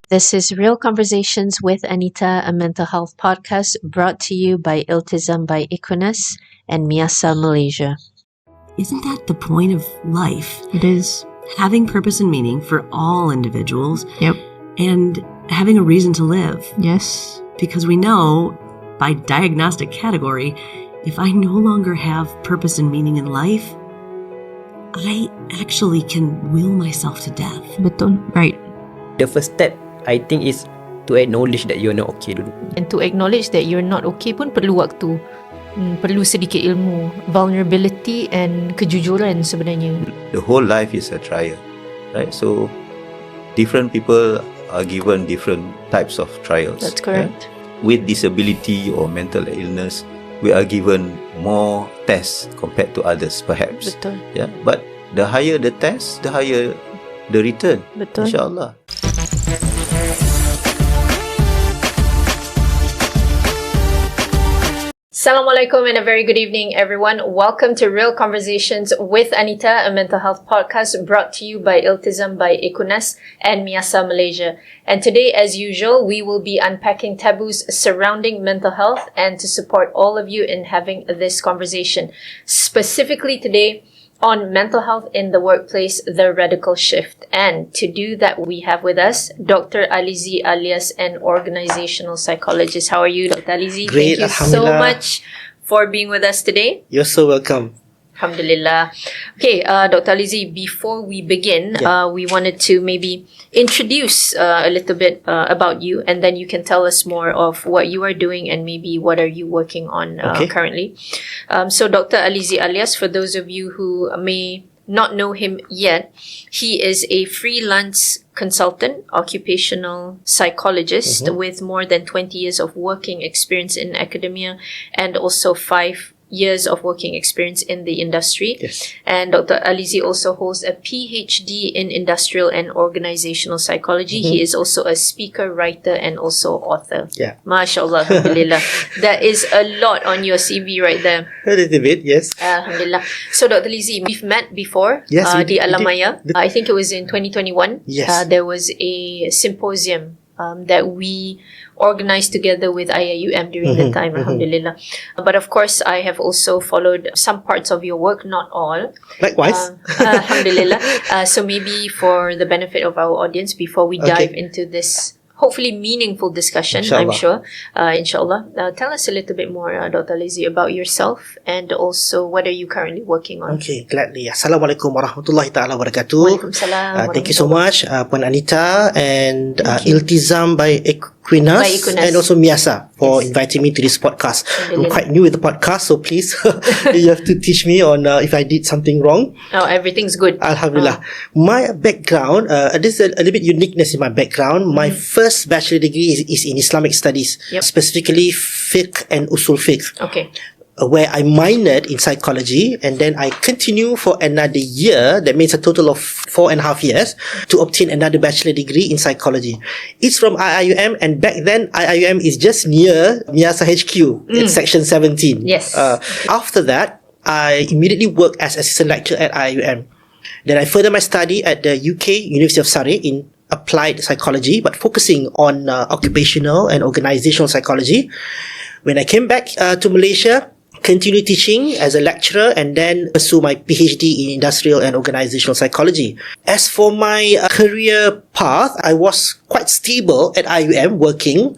This is Real Conversations with Anita, a mental health podcast brought to you by Iltizam by Equinus and MIASA Malaysia. Isn't that the point of life? It is. Having purpose and meaning for all individuals. Yep. And having a reason to live. Yes. Because we know, by diagnostic category, if I no longer have purpose and meaning in life, I actually can will myself to death. Betul. Right. The first step, I think, is to acknowledge that you're not okay dulu. And to acknowledge that you're not okay pun perlu waktu. Perlu sedikit ilmu, vulnerability and kejujuran sebenarnya. The whole life is a trial, right? So different people are given different types of trials. That's correct. Yeah? With disability or mental illness, we are given more tests compared to others, perhaps. Betul. Yeah, but the higher the test, the higher the return. Betul. InsyaAllah. Assalamualaikum and a very good evening, everyone. Welcome to Real Conversations with Anita, a mental health podcast brought to you by Iltizam by Equinus and MIASA Malaysia. And today, as usual, we will be unpacking taboos surrounding mental health and to support all of you in having this conversation. Specifically today, on mental health in the workplace, the radical shift. And to do that, we have with us Dr. Alizi Alias, an organizational psychologist. How are you, Dr. Alizi? Great, Thank you so much for being with us today. You're so welcome. Alhamdulillah. Okay, Dr. Alizi, before we begin, we wanted to maybe introduce a little bit about you, and then you can tell us more of what you are doing and maybe what are you working on currently. So Dr. Alizi Alias, for those of you who may not know him yet, he is a freelance consultant, occupational psychologist with more than 20 years of working experience in academia and also 5 years of working experience in the industry. Yes. And Dr. Alizi also holds a PhD in industrial and organizational psychology. He is also a speaker, writer, and also author. Yeah. MashaAllah, alhamdulillah. That is a lot on your CV right there. A little bit, yes. Alhamdulillah. So Dr. Alizi, we've met before. Yes, we di did. Alamaya. I think it was in 2021. Yes. There was a symposium that we organized together with IIUM during the time, alhamdulillah. But of course, I have also followed some parts of your work, not all. Likewise. Alhamdulillah. So maybe for the benefit of our audience, before we dive into this hopefully meaningful discussion, I'm sure, inshallah. Tell us a little bit more, Dr. Alizi, about yourself and also what are you currently working on? Okay, gladly. Assalamualaikum warahmatullahi ta'ala wabarakatuh. Waalaikumsalam. Thank you so much, Puan Anita and Iltizam by Equinus and also MIASA for inviting me to this podcast. I'm quite new with the podcast, so please, you have to teach me on if I did something wrong. Oh, everything's good. Alhamdulillah. My background, there's a little bit uniqueness in my background. My first bachelor degree is in Islamic studies, specifically fiqh and usul fiqh. Okay. Where I minored in psychology, and then I continue for another year. That means a total of 4.5 years to obtain another bachelor degree in psychology. It's from IIUM, and back then IIUM is just near MIASA HQ in section 17. Yes. After that, I immediately worked as assistant lecturer at IIUM. Then I further my study at the UK University of Surrey in applied psychology, but focusing on occupational and organizational psychology. When I came back to Malaysia, continue teaching as a lecturer and then pursue my PhD in industrial and organizational psychology. As for my career path, I was quite stable at IUM working,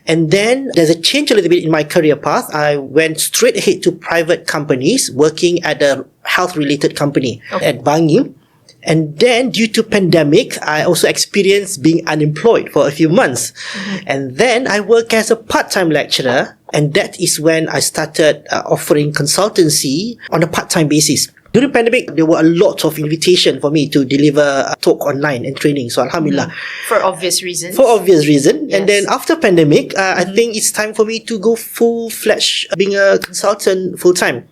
and then there's a change a little bit in my career path. I went straight ahead to private companies, working at a health related company at Bangi. And then due to pandemic, I also experienced being unemployed for a few months. And then I work as a part-time lecturer, and that is when I started offering consultancy on a part-time basis. During pandemic, there were a lot of invitation for me to deliver a talk online and training. So alhamdulillah. For obvious reasons. For obvious reason. Yes. And then after pandemic, I think it's time for me to go full-fledged being a consultant full-time.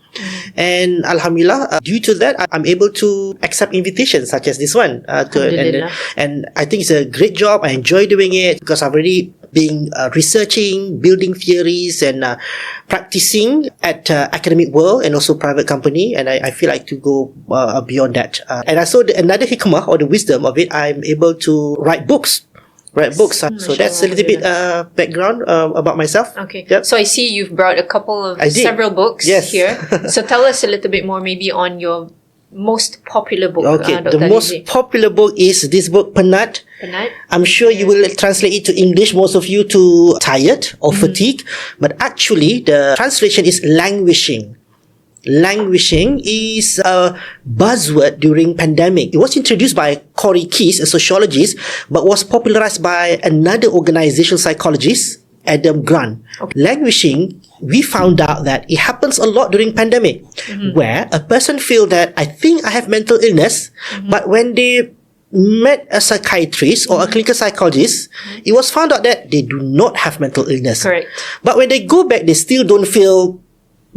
And alhamdulillah, due to that, I'm able to accept invitations such as this one. And I think it's a great job. I enjoy doing it because I've already been researching, building theories and practicing at academic world and also private company. And I feel like to go beyond that. And I saw another hikmah or the wisdom of it. I'm able to write books Write books. So that's a little bit background about myself. Okay. Yep. So I see you've brought a couple of I did. several books Yes. here. So tell us a little bit more maybe on your most popular book. Okay, Dr. the most Alizi. popular book is this book, Penat. Penat? I'm sure you will translate it to English, most of you to tired or fatigue. But actually, the translation is languishing. Languishing is a buzzword during pandemic. It was introduced by Corey Keyes, a sociologist, but was popularized by another organizational psychologist, Adam Grant. Languishing, we found out that it happens a lot during pandemic, where a person feel that I think I have mental illness, but when they met a psychiatrist or a clinical psychologist, it was found out that they do not have mental illness. Correct. But when they go back, they still don't feel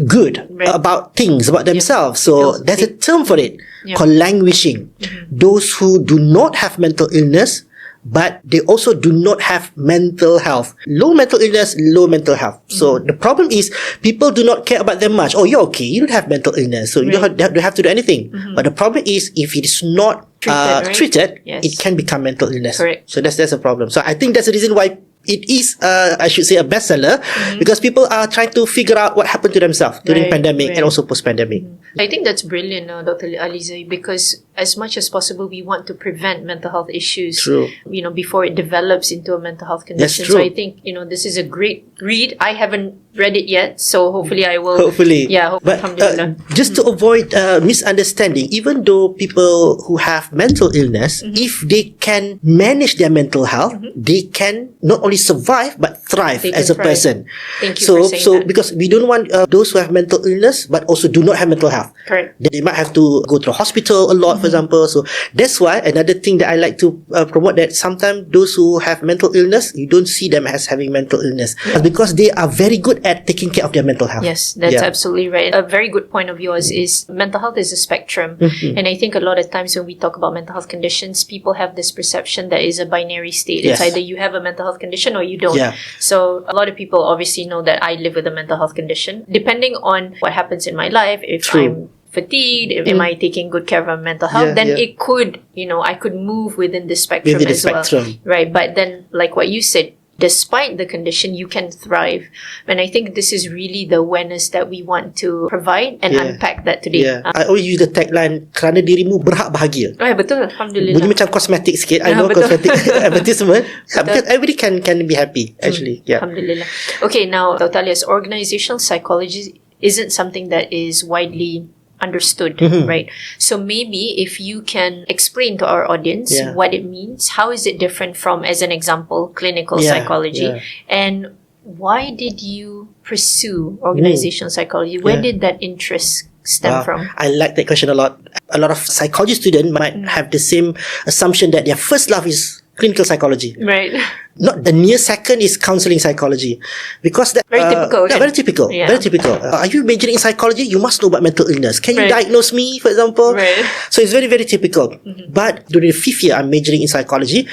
good Right. about things, about themselves. So Feels there's a term for it called languishing. Those who do not have mental illness, but they also do not have mental health. Low mental illness, low mental health. So the problem is people do not care about them much. Oh, you're okay. You don't have mental illness, so you don't have to do anything. But the problem is if it is not treated, Yes. it can become mental illness. Correct. So that's a problem. So I think that's the reason why it is, I should say, a bestseller, because people are trying to figure out what happened to themselves during Right, pandemic right. and also post-pandemic. I think that's brilliant, Dr. Alizi, because as much as possible, we want to prevent mental health issues, True. Before it develops into a mental health That's condition. true. So I think, this is a great read. I haven't read it yet, so hopefully I will. Hopefully. Yeah, But alhamdulillah. just to avoid misunderstanding, even though people who have mental illness, if they can manage their mental health, they can not only survive but thrive They as can a thrive. person. Thank you So, for saying so that. because we don't want those who have mental illness but also do not have mental health. Correct. They might have to go to the hospital a lot, for example. So that's why another thing that I like to promote, that sometimes those who have mental illness, you don't see them as having mental illness because they are very good at taking care of their mental health. Yes, that's Yeah. absolutely right. A very good point of yours is mental health is a spectrum. And I think a lot of times when we talk about mental health conditions, people have this perception that is a binary state. It's Yes. either you have a mental health condition or you don't. Yeah. So a lot of people obviously know that I live with a mental health condition. Depending on what happens in my life, if True. I'm fatigued, am I taking good care of my mental health, Yeah, then yeah. it could, I could move within the spectrum Within the as well. spectrum. Right. But then, like what you said, despite the condition, you can thrive. And I think this is really the awareness that we want to provide and Yeah. unpack that today. Yeah. I always use the tagline, kerana dirimu berhak bahagia. Oh, ya, betul. Bunyi Alhamdulillah. macam cosmetic sikit. I Ah, know betul. cosmetic advertisement. Because everybody can be happy, actually. Yeah. Alhamdulillah. Okay, now, Dr. Alias, organizational psychology isn't something that is widely understood, right? So maybe if you can explain to our audience Yeah. what it means, how is it different from, as an example, clinical Yeah, psychology, yeah. and why did you pursue organizational psychology? Where Yeah. did that interest stem from? I like that question a lot. A lot of psychology students might have the same assumption that their first love is clinical psychology. Right. Not the near second is counseling psychology, because that Very typical, Yeah, kan? very typical. Yeah. Very typical. Are you majoring in psychology? You must know about mental illness. Can you Right. diagnose me, for example? Right. So it's very, very typical. But during the 5th year, I'm majoring in psychology.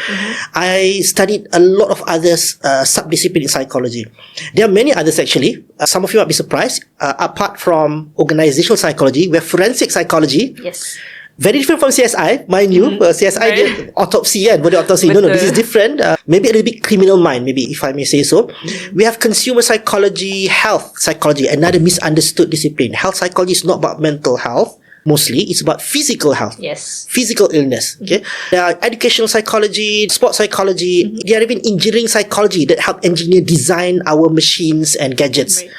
I studied a lot of others sub-discipline in psychology. There are many others actually. Some of you might be surprised. Apart from organizational psychology, we have forensic psychology. Yes. Very different from CSI, mind you. CSI Right. dia autopsy kan, body autopsy. No, this is Betul. different. Maybe a little bit criminal mind, maybe if I may say so. We have consumer psychology, health psychology, another misunderstood discipline. Health psychology is not about mental health. Mostly, it's about physical health. Yes. Physical illness. Okay, there are educational psychology, sports psychology. There are even engineering psychology that help engineer design our machines and gadgets. Right.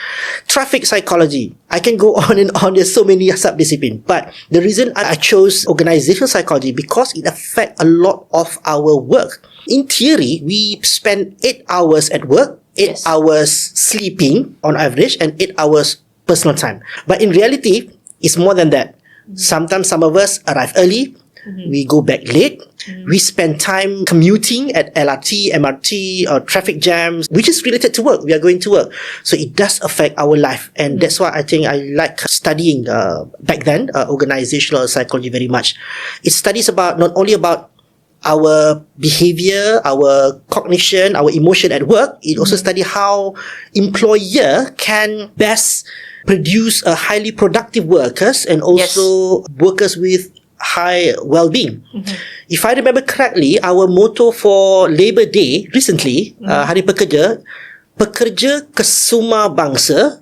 Traffic psychology. I can go on and on. There's so many sub-disciplines. But the reason I chose organizational psychology because it affects a lot of our work. In theory, we spend 8 hours at work, 8 Yes. hours sleeping on average, and 8 hours personal time. But in reality, it's more than that. Sometimes some of us arrive early, we go back late, we spend time commuting at LRT, MRT, or traffic jams, which is related to work. We are going to work. So it does affect our life. And that's why I think I like studying back then, organizational psychology very much. It studies about not only about our behavior, our cognition, our emotion at work. It also study how employer can best produce a highly productive workers and also workers with high well-being. If I remember correctly, our motto for Labour Day recently, Hari Pekerja, pekerja kesuma bangsa,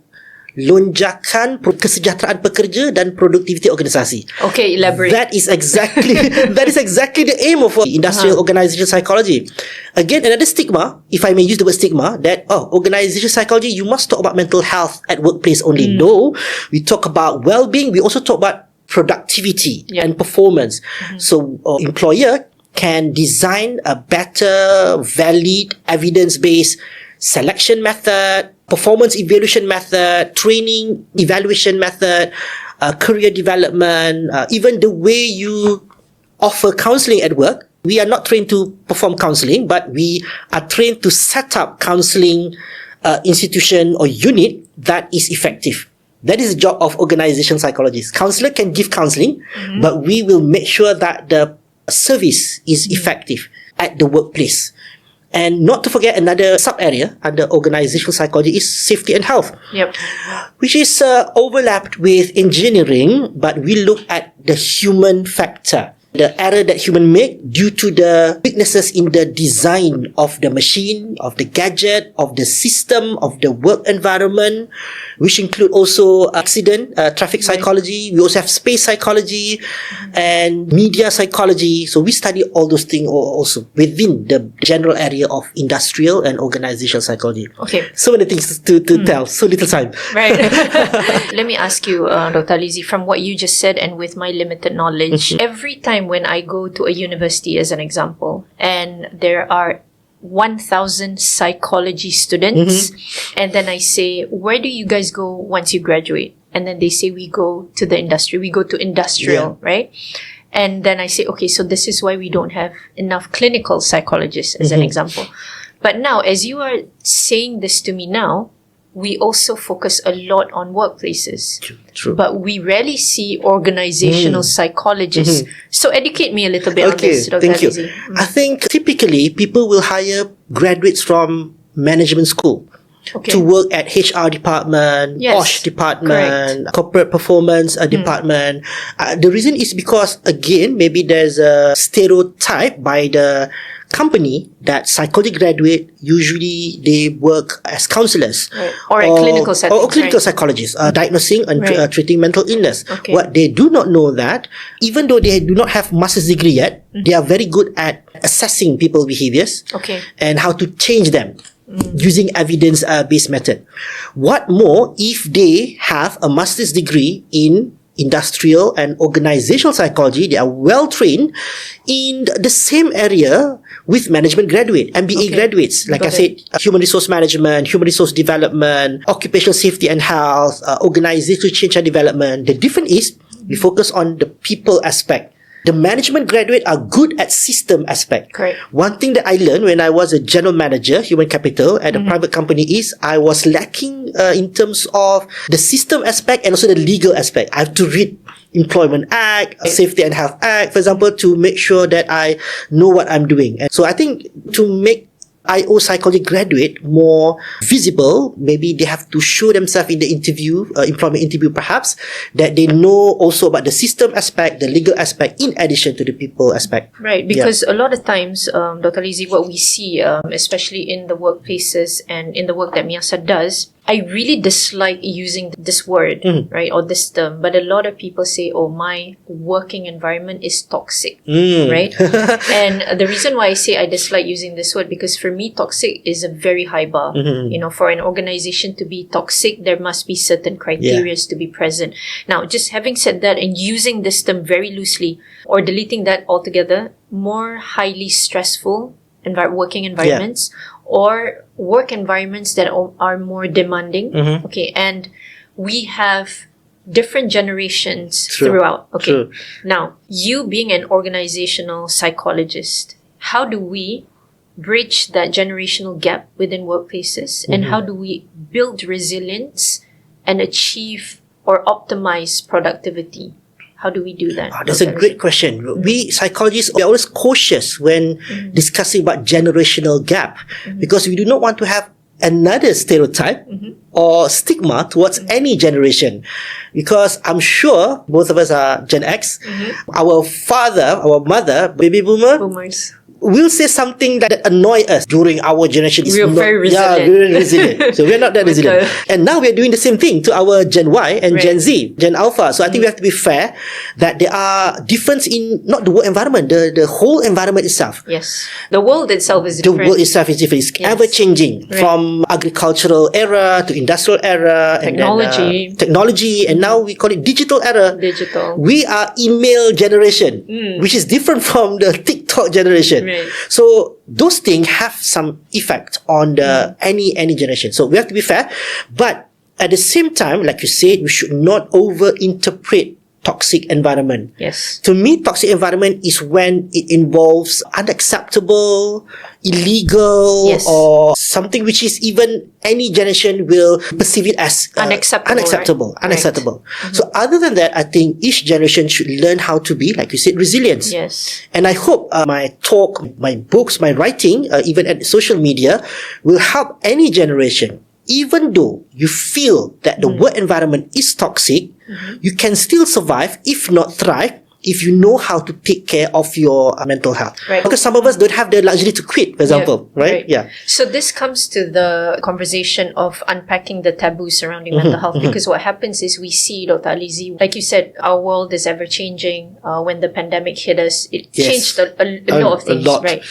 lonjakan kesejahteraan pekerja dan produktiviti organisasi. Okay, elaborate. That is exactly the aim of industrial organization psychology. Again, another stigma, if I may use the word stigma, that organization psychology, you must talk about mental health at workplace only. No, we talk about well-being. We also talk about productivity and performance. So employer can design a better, valid, evidence-based selection method, performance evaluation method, training evaluation method, career development, even the way you offer counseling at work. We are not trained to perform counseling, but we are trained to set up counseling institution or unit that is effective. That is the job of organization psychologists. Counselor can give counseling, but we will make sure that the service is effective at the workplace. And not to forget, another sub-area under organizational psychology is safety and health. Yep. Which is overlapped with engineering, but we look at the human factor. The error that human make due to the weaknesses in the design of the machine, of the gadget, of the system, of the work environment, which include also accident, traffic psychology. We also have space psychology and media psychology. So we study all those things also within the general area of industrial and organizational psychology. Okay. So many things to tell, so little time. Right. Let me ask you, Dr. Alizi, from what you just said and with my limited knowledge, every time when I go to a university, as an example, and there are 1,000 psychology students, and then I say, where do you guys go once you graduate? And then they say, we go to the industry, we go to industrial, right? And then I say, okay, so this is why we don't have enough clinical psychologists, as an example. But now, as you are saying this to me now, we also focus a lot on workplaces. True. But we rarely see organizational psychologists. So educate me a little bit on this, Dr. Thank you. Alizi. I think typically people will hire graduates from management school to work at HR department, OSH department, corporate performance department. The reason is because, again, maybe there's a stereotype by the company that psychology graduate usually they work as counselors or at clinical settings, or clinical psychologists diagnosing and treating mental illness. What they do not know that even though they do not have master's degree yet, they are very good at assessing people's behaviors and how to change them using evidence based method. What more if they have a master's degree in industrial and organizational psychology? They are well trained in the same area with management graduate, MBA graduates. Like I said, human resource management, human resource development, occupational safety and health, organizational change and development. The difference is we focus on the people aspect. The management graduate are good at system aspect. One thing that I learned when I was a general manager, human capital at a private company is I was lacking in terms of the system aspect and also the legal aspect. I have to read Employment Act, Safety and Health Act, for example, to make sure that I know what I'm doing. And so I think to make IO psychology graduate more visible, maybe they have to show themselves in the interview, employment interview perhaps, that they know also about the system aspect, the legal aspect, in addition to the people aspect. Right, because a lot of times, Dr. Alizi, what we see, especially in the workplaces and in the work that MIASA does, I really dislike using this word, right, or this term, but a lot of people say, oh, my working environment is toxic, right? And the reason why I say I dislike using this word, because for me, toxic is a very high bar. You know, for an organization to be toxic, there must be certain criteria to be present. Now, just having said that and using this term very loosely or deleting that altogether, more highly stressful working environments or work environments that are more Demanding. And we have different generations throughout. Now, you being an organizational psychologist, how do we bridge that generational gap within workplaces and how do we build resilience and achieve or optimize productivity? How do we do that? That's a great question. We psychologists, we are always cautious when discussing about generational gap because we do not want to have another stereotype or stigma towards any generation. Because I'm sure both of us are Gen X. Our father, our mother, baby boomer, Boomers. will say something that annoy us during our generation. We are very resilient. Yeah, very resilient. So we're not that resilient. Okay. And now we're doing the same thing to our Gen Y and Right. Gen Z, Gen Alpha. So I think we have to be fair that there are difference in not the work environment, the whole environment itself. Yes. The world itself is The different. world itself is different. It's Yes. ever changing Right. from agricultural era to industrial era, Technology. and then, technology, and now we call it digital era. Digital. We are email generation, which is different from the TikTok generation. Right. So those things have some effect on the any generation. So we have to be fair, but at the same time, like you said, we should not over interpret toxic environment. Yes. To me, toxic environment is when it involves unacceptable, illegal, Yes. or something which is even any generation will perceive it as Unacceptable, right? unacceptable. So other than that, I think each generation should learn how to be, like you said, resilient. Yes. And I hope my talk, my books, my writing, even at social media, will help any generation. Even though you feel that the work environment is toxic, you can still survive, if not thrive, if you know how to take care of your mental health. Right. Because some of us don't have the luxury to quit, for example, right? Yeah. So this comes to the conversation of unpacking the taboo surrounding mental health, because what happens is we see, Dr. Alizi, like you said, our world is ever changing. When the pandemic hit us, it Yes. changed a lot of things, lot. right?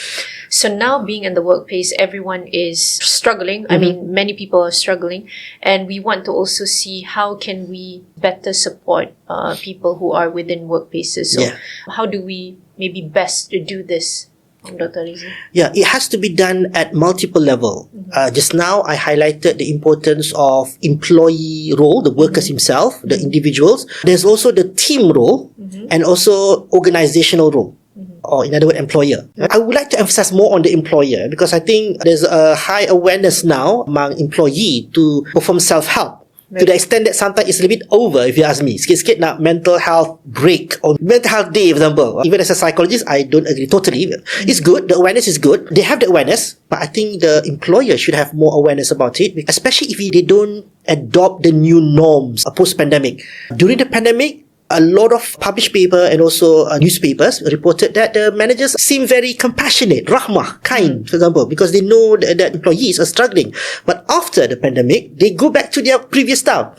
So now being in the workplace, everyone is struggling. I mean, many people are struggling, and we want to also see how can we better support people who are within workplaces. So Yeah. how do we maybe best do this, Dr. Alizi? Yeah, it has to be done at multiple level. Just now, I highlighted the importance of employee role, the workers himself, the individuals. There's also the team role and also organizational role. Or in other words, employer. I would like to emphasize more on the employer because I think there's a high awareness now among employee to perform self-help. To the extent that sometimes it's a little bit over, if you ask me. Sikit-sikit nak mental health break or mental health day, for example. Even as a psychologist, I don't agree totally. It's good. The awareness is good. They have the awareness, but I think the employer should have more awareness about it, especially if they don't adopt the new norms post-pandemic. During the pandemic, a lot of published paper and also newspapers reported that the managers seem very compassionate, rahmah, kind, for example, because they know that employees are struggling. But after the pandemic, they go back to their previous style,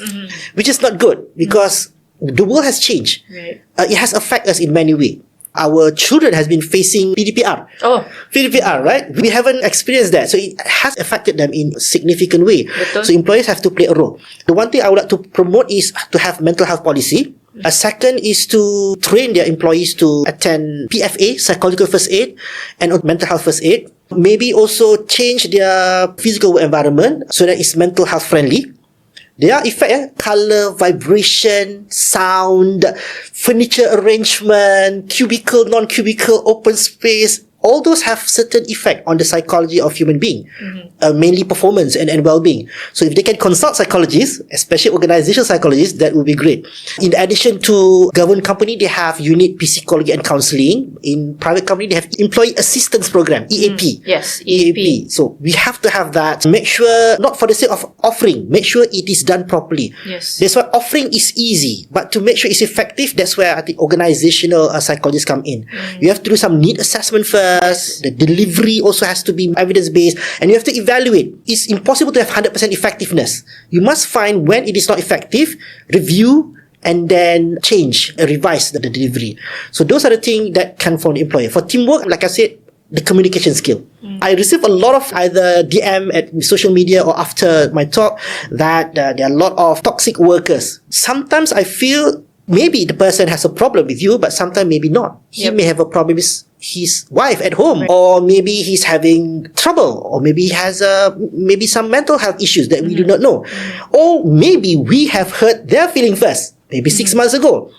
which is not good because the world has changed. Right. It has affected us in many ways. Our children has been facing PDPR. Oh. PDPR, right? We haven't experienced that. So it has affected them in a significant way. Betul. So employers have to play a role. The one thing I would like to promote is to have mental health policy. A second is to train their employees to attend PFA, psychological first aid, and mental health first aid. Maybe also change their physical environment so that it's mental health friendly. There are effects, color, vibration, sound, furniture arrangement, cubicle, non-cubicle, open space. All those have certain effect on the psychology of human being, mainly performance and well-being. So if they can consult psychologists, especially organizational psychologists, that would be great. In addition to government company, they have unit psychology and counseling. In private company, they have employee assistance program, EAP. Yes, EAP. So we have to have that. Make sure, not for the sake of offering, make sure it is done properly. Yes. That's why offering is easy, but to make sure it's effective, that's where I think organizational psychologists come in. You have to do some need assessment first. The delivery also has to be evidence-based, and you have to evaluate. It's impossible to have 100% effectiveness. You must find when it is not effective, review, and then change, revise the delivery. So those are the things that come from the employer. For teamwork, like I said, the communication skill. I receive a lot of either DM at social media or after my talk that there are a lot of toxic workers. Sometimes I feel maybe the person has a problem with you, but sometimes maybe not. He may have a problem with his wife at home, or maybe he's having trouble, or maybe he has maybe some mental health issues that we do not know, or maybe we have hurt their feeling first. Maybe 6 months ago.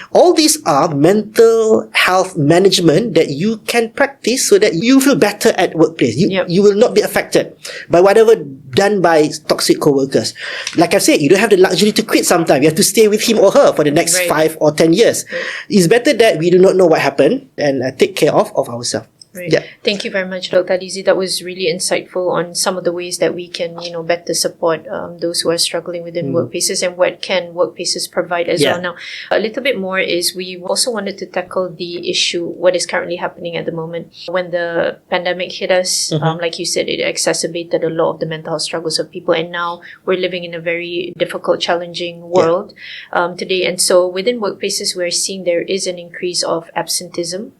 All these are mental health management that you can practice so that you feel better at workplace. You will not be affected by whatever done by toxic co-workers. Like I said, you don't have the luxury to quit sometimes. You have to stay with him or her for the next 5 or 10 years. It's better that we do not know what happened and take care of ourselves. Right. Yeah. Thank you very much, Dr. Alizi. That was really insightful on some of the ways that we can, better support those who are struggling within workplaces, and what can workplaces provide as well. Now, a little bit more is we also wanted to tackle the issue, what is currently happening at the moment. When the pandemic hit us, like you said, it exacerbated a lot of the mental health struggles of people, and now we're living in a very difficult, challenging world today. And so within workplaces, we're seeing there is an increase of absenteeism,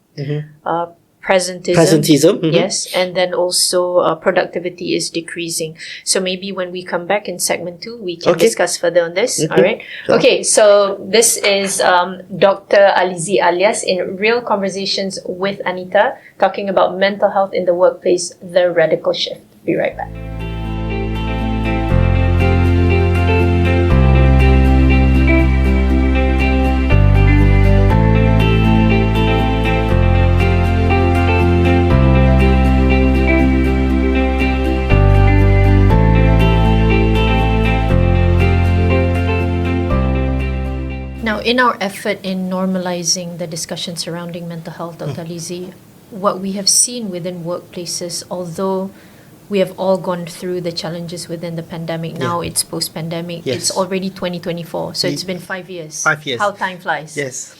presentism, yes, and then also productivity is decreasing. So maybe when we come back in segment 2, we can discuss further on this. All right. Sure. Okay. So this is Dr. Alizi Alias in Real Conversations with Anita, talking about mental health in the workplace, the radical shift. Be right back. Now, in our effort in normalizing the discussion surrounding mental health, Dr. Alizi, what we have seen within workplaces, although we have all gone through the challenges within the pandemic, now it's post-pandemic, it's already 2024, so it's been 5 years. 5 years. How time flies. Yes.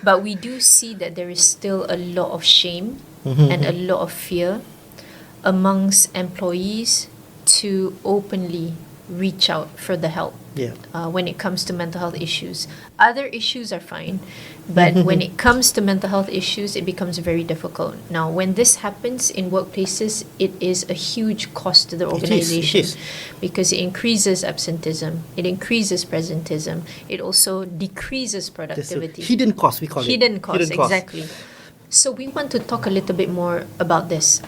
But we do see that there is still a lot of shame and a lot of fear amongst employees to openly reach out for the help when it comes to mental health issues. Other issues are fine, but when it comes to mental health issues, it becomes very difficult. Now, when this happens in workplaces, it is a huge cost to the organization because it increases absenteeism, it increases presentism, it also decreases productivity. Hidden cost, we call it. Hidden cost, exactly. So we want to talk a little bit more about this.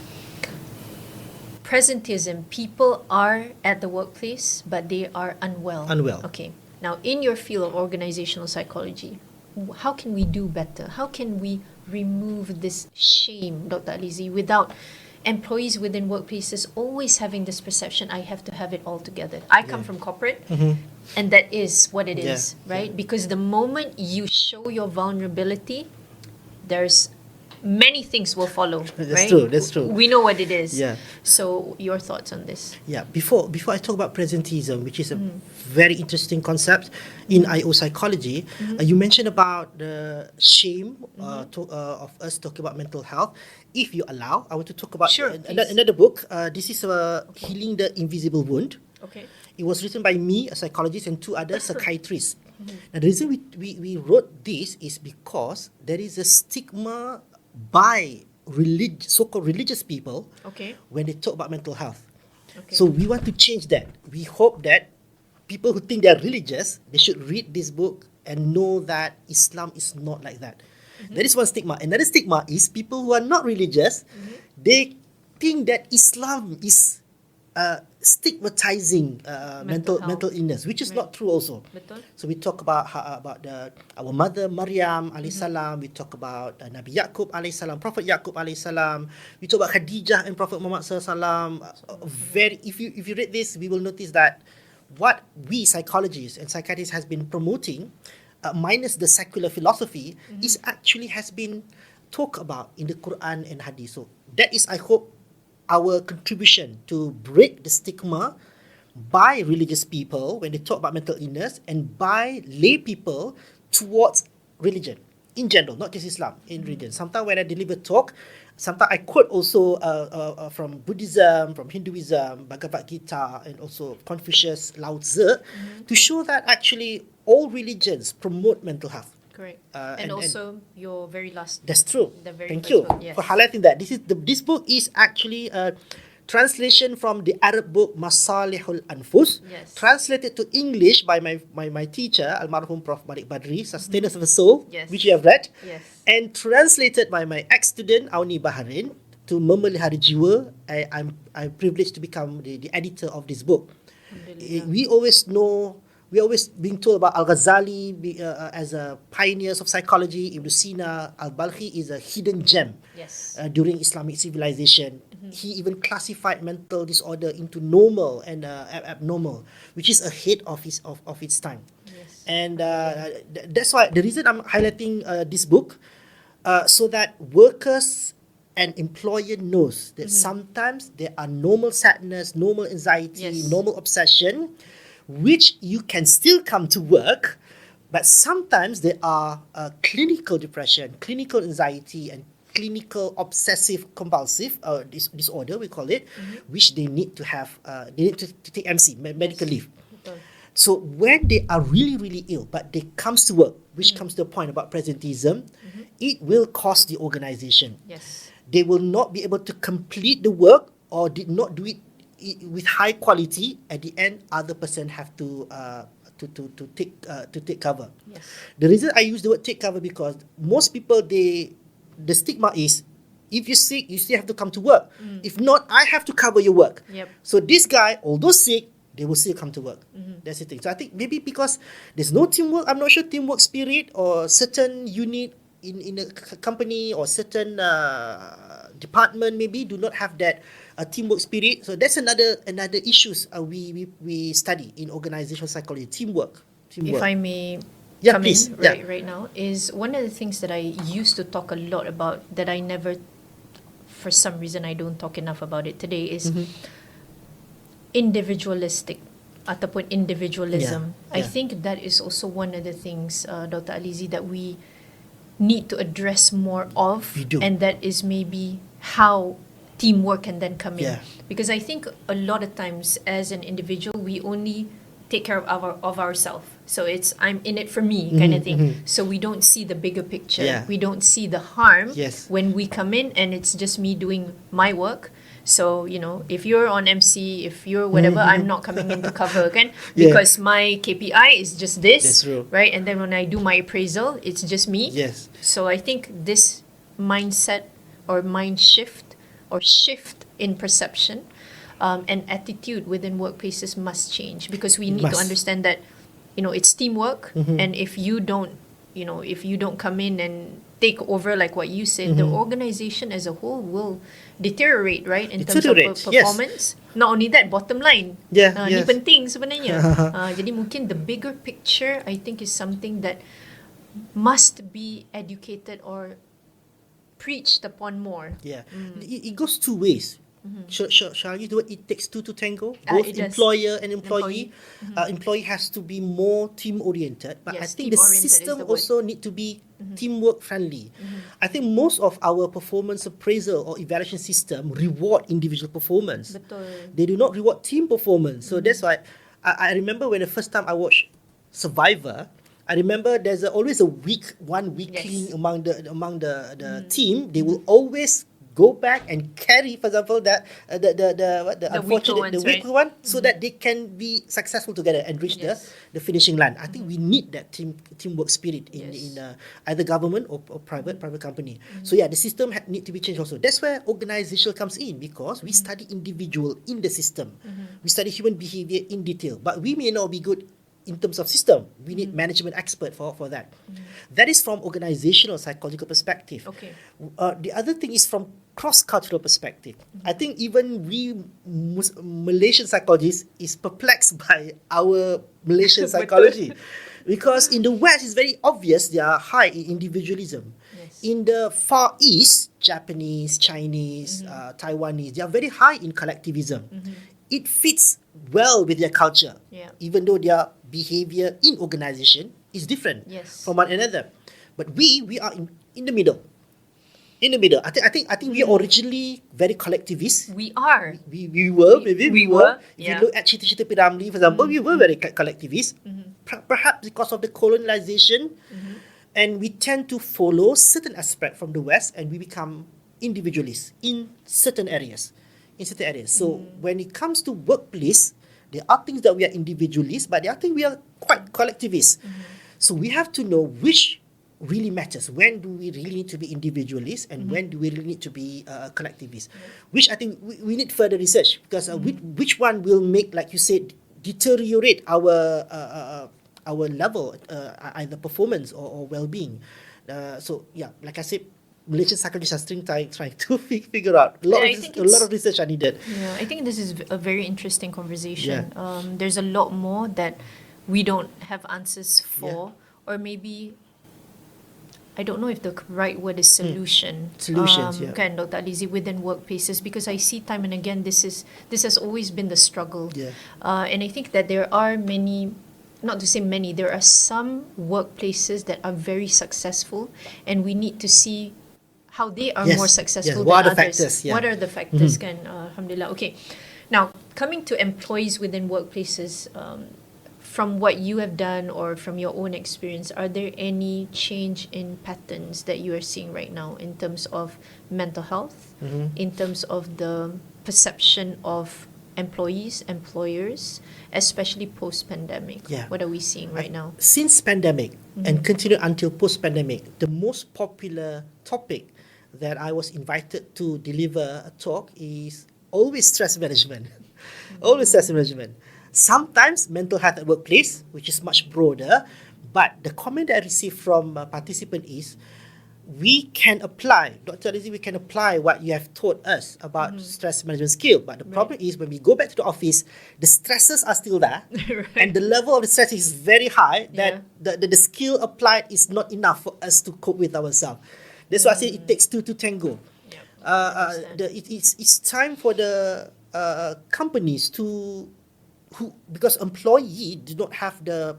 Presentism, people are at the workplace, but they are unwell. Okay. Now, in your field of organizational psychology, how can we do better? How can we remove this shame, Dr. Alizi, without employees within workplaces always having this perception, I have to have it all together? I come from corporate, and that is what it is, right? Because the moment you show your vulnerability, there's many things will follow, right? That's true. We know what it is. Yeah. So your thoughts on this? Yeah. Before I talk about presentism, which is a very interesting concept in IO psychology, you mentioned about the shame of us talking about mental health. If you allow, I want to talk about another book. This is Healing the Invisible Wound. Okay. It was written by me, a psychologist, and 2 other psychiatrists. Now, the reason we wrote this is because there is a stigma by so-called religious people when they talk about mental health. So we want to change that. We hope that people who think they are religious, they should read this book and know that Islam is not like that. That is one stigma. Another stigma is people who are not religious, they think that Islam is stigmatizing mental illness, which is not true also. Betul. So we talk about our mother Maryam alayhi salam. We talk about Nabi Yaqub alayhi salam, Prophet Yaqub alayhi salam. We talk about Khadijah and Prophet Muhammad sallallahu if you read this, we will notice that what we psychologists and psychiatrists has been promoting, minus the secular philosophy, is actually has been talked about in the Quran and Hadith. So that is, I hope, our contribution to break the stigma by religious people when they talk about mental illness, and by lay people towards religion in general, not just Islam, in religion. Sometimes when I deliver talk, sometimes I quote also from Buddhism, from Hinduism, Bhagavad Gita, and also Confucius, Lao Tzu, to show that actually all religions promote mental health. Correct. And also your very last. That's true. Thank first you book, yes. for highlighting that. This book is actually a translation from the Arab book Masalihul Anfus, translated to English by my teacher, Almarhum Prof. Malik Badri, Sustainers of the Soul, which you have read, and translated by my ex-student Auni Baharin to Memelihara Jiwa. I'm privileged to become the editor of this book. We always being told about Al-Ghazali as a pioneers of psychology. Ibn Sina, Al-Balkhi is a hidden gem during Islamic civilization. He even classified mental disorder into normal and abnormal, which is ahead of its time. And that's why the reason I'm highlighting this book, so that workers an employer knows that sometimes there are normal sadness, normal anxiety, Yes. normal obsession, which you can still come to work, but sometimes there are clinical depression, clinical anxiety, and clinical obsessive compulsive disorder, we call it, which they need to have, they need to take MC, medical leave. Betul. So when they are really, really ill, but they comes to work, which comes to the point about presenteeism, it will cost the organization. Yes. They will not be able to complete the work or did not do it with high quality. At the end, other person have to take cover. Yes. The reason I use the word take cover because most people the stigma is if you're sick, you still have to come to work. If not, I have to cover your work. Yep. So this guy, although sick, they will still come to work. That's the thing. So I think maybe because there's no teamwork, I'm not sure teamwork spirit or certain unit in a company or certain department maybe do not have that teamwork spirit. So that's another issues we study in organizational psychology. Teamwork. If I may Yeah, come please. in Yeah. right now, is one of the things that I used to talk a lot about that I never, for some reason, I don't talk enough about it today is individualistic ataupun individualism. I Yeah. think that is also one of the things, Dr. Alizi, that we need to address more of, We do. and that is maybe how teamwork can then come in. Yeah. Because I think a lot of times as an individual, we only take care of ourselves. So it's I'm in it for me kind of thing. So we don't see the bigger picture. Yeah. We don't see the harm Yes. when we come in and it's just me doing my work. So, if you're on MC, if you're whatever, I'm not coming in to cover, kan? Yeah. Because my KPI is just this, That's true. right? And then when I do my appraisal, it's just me. Yes. So I think this mindset or mind shift or shift in perception and attitude within workplaces must change because we need to Must. understand that, it's teamwork. And if you don't come in and take over like what you said, the organization as a whole will deteriorate, right? In terms of Deteriorate, yes. performance. Not only that, bottom line. Yeah, Ni yes. penting sebenarnya. Jadi mungkin the bigger picture, I think, is something that must be educated or preached upon more. Yeah. It goes two ways. Shall I use the word it takes two to tango? Both It does. employer and employee. Employee has to be more team oriented, but I Yes, think the team-oriented is system the word. also need to be teamwork friendly. I think most of our performance appraisal or evaluation system reward individual performance. Betul. They do not reward team performance. So that's why I remember when the first time I watched Survivor, I remember there's always a one weakling Yes. among the team. They will always go back and carry, for example, the unfortunate, the weaker weaker ones, one, so that they can be successful together and reach Yes. the finishing line. I think we need that teamwork spirit in Yes. either government or private company. So yeah, the system need to be changed also. That's where organizational comes in because we study individual in the system. We study human behavior in detail, but we may not be good in terms of system. We need management expert for that. That is from organizational psychological perspective. Okay. The other thing is from cross-cultural perspective. I think even we Malaysian psychologists is perplexed by our Malaysian psychology. Because in the West, it's very obvious they are high in individualism. Yes. In the Far East, Japanese, Chinese, Taiwanese, they are very high in collectivism. It fits well with their culture, Yeah. even though their behavior in organization is different Yes. from one another. But we are in the middle. In the middle. I think we are originally very collectivist. We are. We were, maybe we were. If yeah. you look at Cita-Cita Piramli, for example, we were very collectivist. Perhaps because of the colonization, and we tend to follow certain aspect from the West, and we become individualists in certain areas. So when it comes to workplace, there are things that we are individualists, but there are things we are quite collectivist. So we have to know which really matters. When do we really need to be individualists and when do we really need to be collectivist? Which I think we need further research because which one will make, like you said, deteriorate our level, either performance or well-being. So yeah, like I said, Malaysian psychologists are still trying to figure out. A lot of research are needed. Yeah, I think this is a very interesting conversation. There's a lot more that we don't have answers for, or maybe I don't know if the right word is solution. Solutions, yeah. Kan, Dr. Alizi, within workplaces, because I see time and again this has always been the struggle. Yeah. And I think that there are many, not to say many, there are some workplaces that are very successful, and we need to see how they are Yes, more yes. successful What than are the others. factors? Yeah. What are the factors? Kan, alhamdulillah. Okay. Now, coming to employees within workplaces, from what you have done or from your own experience, are there any change in patterns that you are seeing right now in terms of mental health, in terms of the perception of employees, employers, especially post-pandemic? Yeah. What are we seeing right now? Since pandemic and continue until post-pandemic, the most popular topic that I was invited to deliver a talk is always stress management. Always stress management. Sometimes mental health at workplace, which is much broader, but the comment that I received from a participant is, we can apply, Dr. Alizi, we can apply what you have taught us about stress management skill. But the problem is when we go back to the office, the stresses are still there, and the level of the stress is very high that the skill applied is not enough for us to cope with ourselves. That's why I say it takes two to tango. It's time for the companies because employee do not have the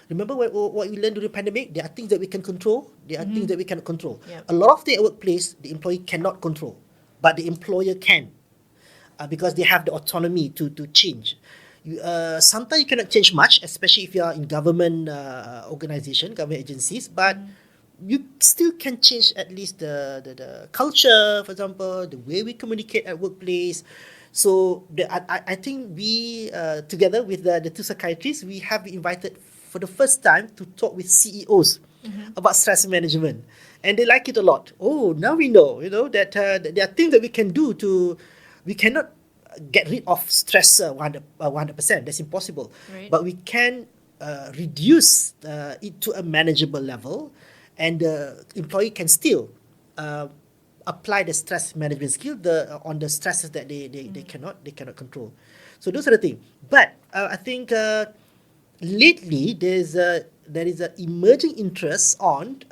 remember what we learned during the pandemic, there are things that we can control, there are things that we cannot control. A lot of the workplace the employee cannot control, but the employer can, because they have the autonomy to change. Sometimes you cannot change much, especially if you are in government organization, government agencies, but you still can change at least the culture, for example, the way we communicate at workplace. So I think we, together with the two psychiatrists, we have been invited for the first time to talk with CEOs about stress management. And they like it a lot. Oh, now we know, that there are things that we can do we cannot get rid of stress 100%. That's impossible. Right. But we can reduce it to a manageable level, and the employee can still apply the stress management skill on the stresses that they cannot control. So those are the things. But I think lately there is an emerging interest on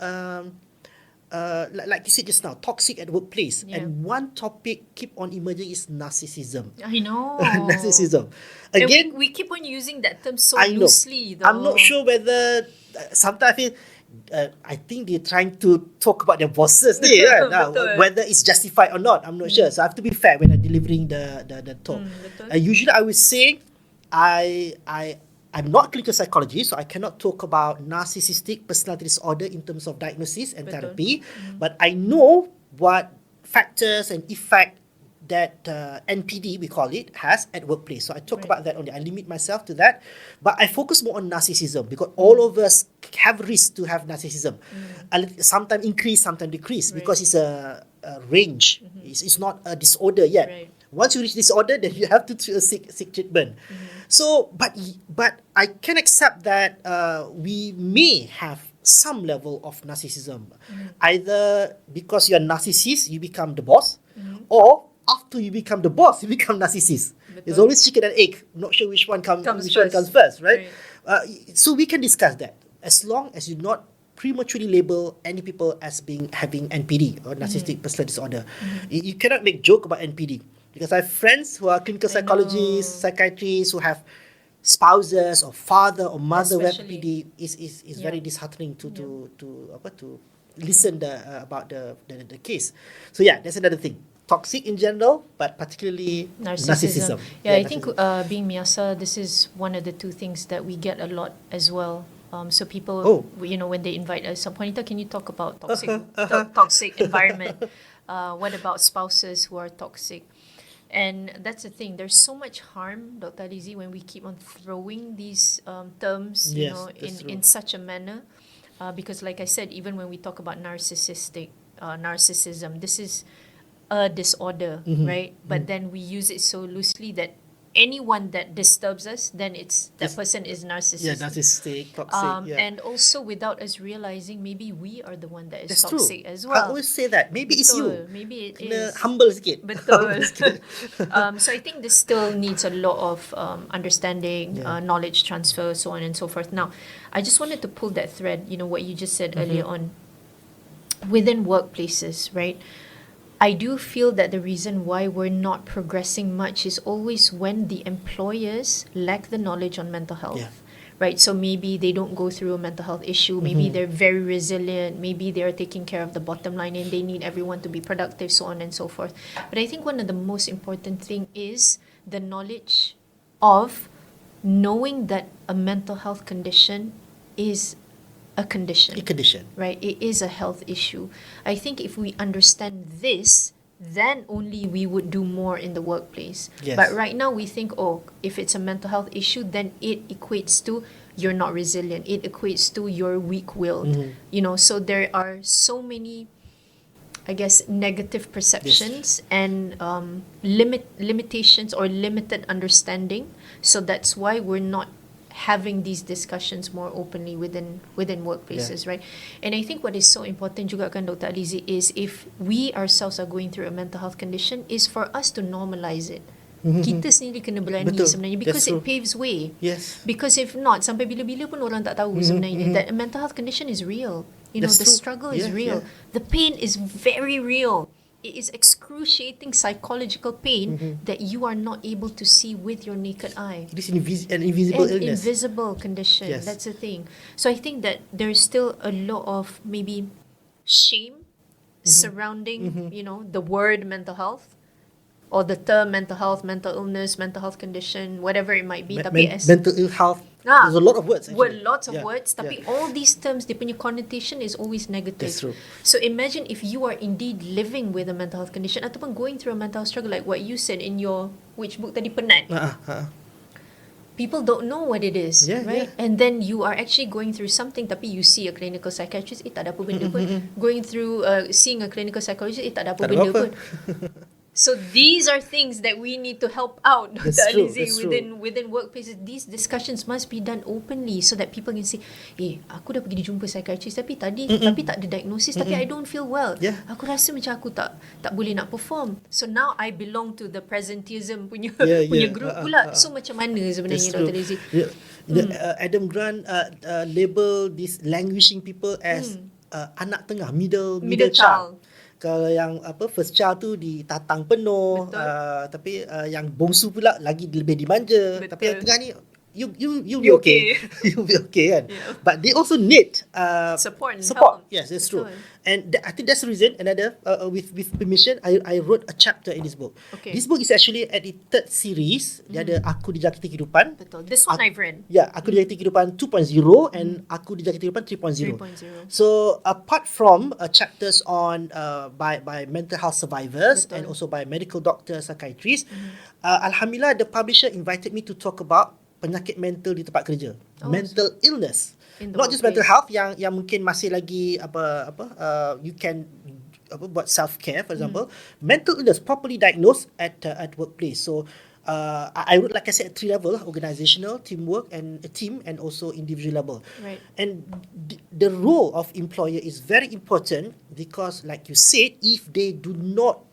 like you said just now, toxic at workplace. And one topic keep on emerging is narcissism. I know. Narcissism. And Again, we keep on using that term so I know. loosely. Though. I'm not sure whether sometimes I feel I think they're trying to talk about their bosses there, whether it's justified or not. I'm not sure. So I have to be fair when I'm delivering the talk. Usually I would say I'm not a clinical psychologist, so I cannot talk about narcissistic personality disorder in terms of diagnosis and therapy. But I know what factors and effect that NPD, we call it, has at workplace. So I talk about that only. I limit myself to that. But I focus more on narcissism because all of us have risk to have narcissism. Sometimes increase, sometimes decrease, because it's a range. It's not a disorder yet. Once you reach disorder, then you have to seek treatment. So, but I can accept that we may have some level of narcissism. Either because you're a narcissist, you become the boss, or after you become the boss, you become narcissist. There's always chicken and egg. Not sure which one comes first, right? So we can discuss that. As long as you not prematurely label any people as having NPD or narcissistic personality disorder. You cannot make joke about NPD. Because I have friends who are clinical psychologists, psychiatrists, who have spouses or father or mother with NPD. Is very disheartening to listen about the case. So yeah, that's another thing. Toxic in general, but particularly narcissism. Yeah, I think being MIASA, this is one of the two things that we get a lot as well. So people, when they invite us, Puan Anita, can you talk about toxic environment? What about spouses who are toxic? And that's the thing. There's so much harm, Dr. Alizi, when we keep on throwing these terms, in such a manner. Because, like I said, even when we talk about narcissism, this is a disorder, right? But then we use it so loosely that anyone that disturbs us, then that person is narcissistic. narcissistic, toxic. And also without us realizing, maybe we are the one that is That's true. toxic as I well. always say that. Maybe it's Betul. you. Maybe it Kena is. humble sikit. Betul. So I think this still needs a lot of understanding, knowledge transfer, so on and so forth. Now, I just wanted to pull that thread, what you just said earlier on. Within workplaces, right? I do feel that the reason why we're not progressing much is always when the employers lack the knowledge on mental health. Yeah. Right, so maybe they don't go through a mental health issue, maybe they're very resilient, maybe they're taking care of the bottom line and they need everyone to be productive, so on and so forth. But I think one of the most important thing is the knowledge of knowing that a mental health condition is a condition. A condition. Right, it is a health issue. I think if we understand this, then only we would do more in the workplace. Yes. But right now we think, if it's a mental health issue, then it equates to you're not resilient. It equates to you're weak-willed. So there are so many, I guess, negative perceptions and limitations or limited understanding. So that's why we're not having these discussions more openly within workplaces, right? And I think what is so important juga kan, Dr. Alizi, is if we ourselves are going through a mental health condition, is for us to normalize it. Kita sendiri kena berani sebenarnya, because it paves way. Yes. Because if not, sampai bila-bila pun orang tak tahu sebenarnya that a mental health condition is real. The struggle is real. The pain is very real. It is excruciating psychological pain that you are not able to see with your naked eye. It is an invisible illness. Invisible condition. Yes. That's the thing. So I think that there's still a lot of maybe shame surrounding, the word mental health or the term mental health, mental illness, mental health condition, whatever it might be. Mental ill health. There's a lot of words. Lots of words. Tapi all these terms, dia punya connotation is always negative. That's true. So imagine if you are indeed living with a mental health condition ataupun going through a mental health struggle, like what you said in your, which book tadi, Penat. People don't know what it is, right? And then you are actually going through something, tapi you see a clinical psychiatrist, tak ada apa benda pun. Going through seeing a clinical psychologist, tak ada apa benda pun. So these are things that we need to help out, Dr. Alizi, within workplaces. These discussions must be done openly so that people can say, aku dah pergi jumpa psychiatrist tapi tak ada diagnosis, tapi I don't feel well. Aku rasa macam aku tak boleh nak perform. So now I belong to the presenteeism punya group pula. So macam mana sebenarnya, Dr. Alizi? Adam Grant label these languishing people as anak tengah, middle child. Kalau yang first child tu ditatang penuh, tapi yang bongsu pula lagi lebih dimanja. Tapi yang tengah ni you'll be okay. You'll be okay kan. But they also need support. Help. Yes, that's true. And I think that's the reason. Another with permission, I wrote a chapter in this book. Okay. This book is actually at the third series. Dia ada Aku Dijakiti Kehidupan. Betul. This one I've read. Yeah, Aku Dijakiti Kehidupan 2.0 and Aku Dijakiti Kehidupan 3.0. So apart from chapters on by mental health survivors and also by medical doctors, psychiatrists, alhamdulillah the publisher invited me to talk about penyakit mental di tempat kerja, mental illness, not just mental health yang mungkin masih lagi you can buat self care, for example, mental illness properly diagnosed at workplace. So I wrote, like I said, at 3 level: organizational, teamwork, and a team, and also individual level. Right. And the role of employer is very important because, like you said, if they do not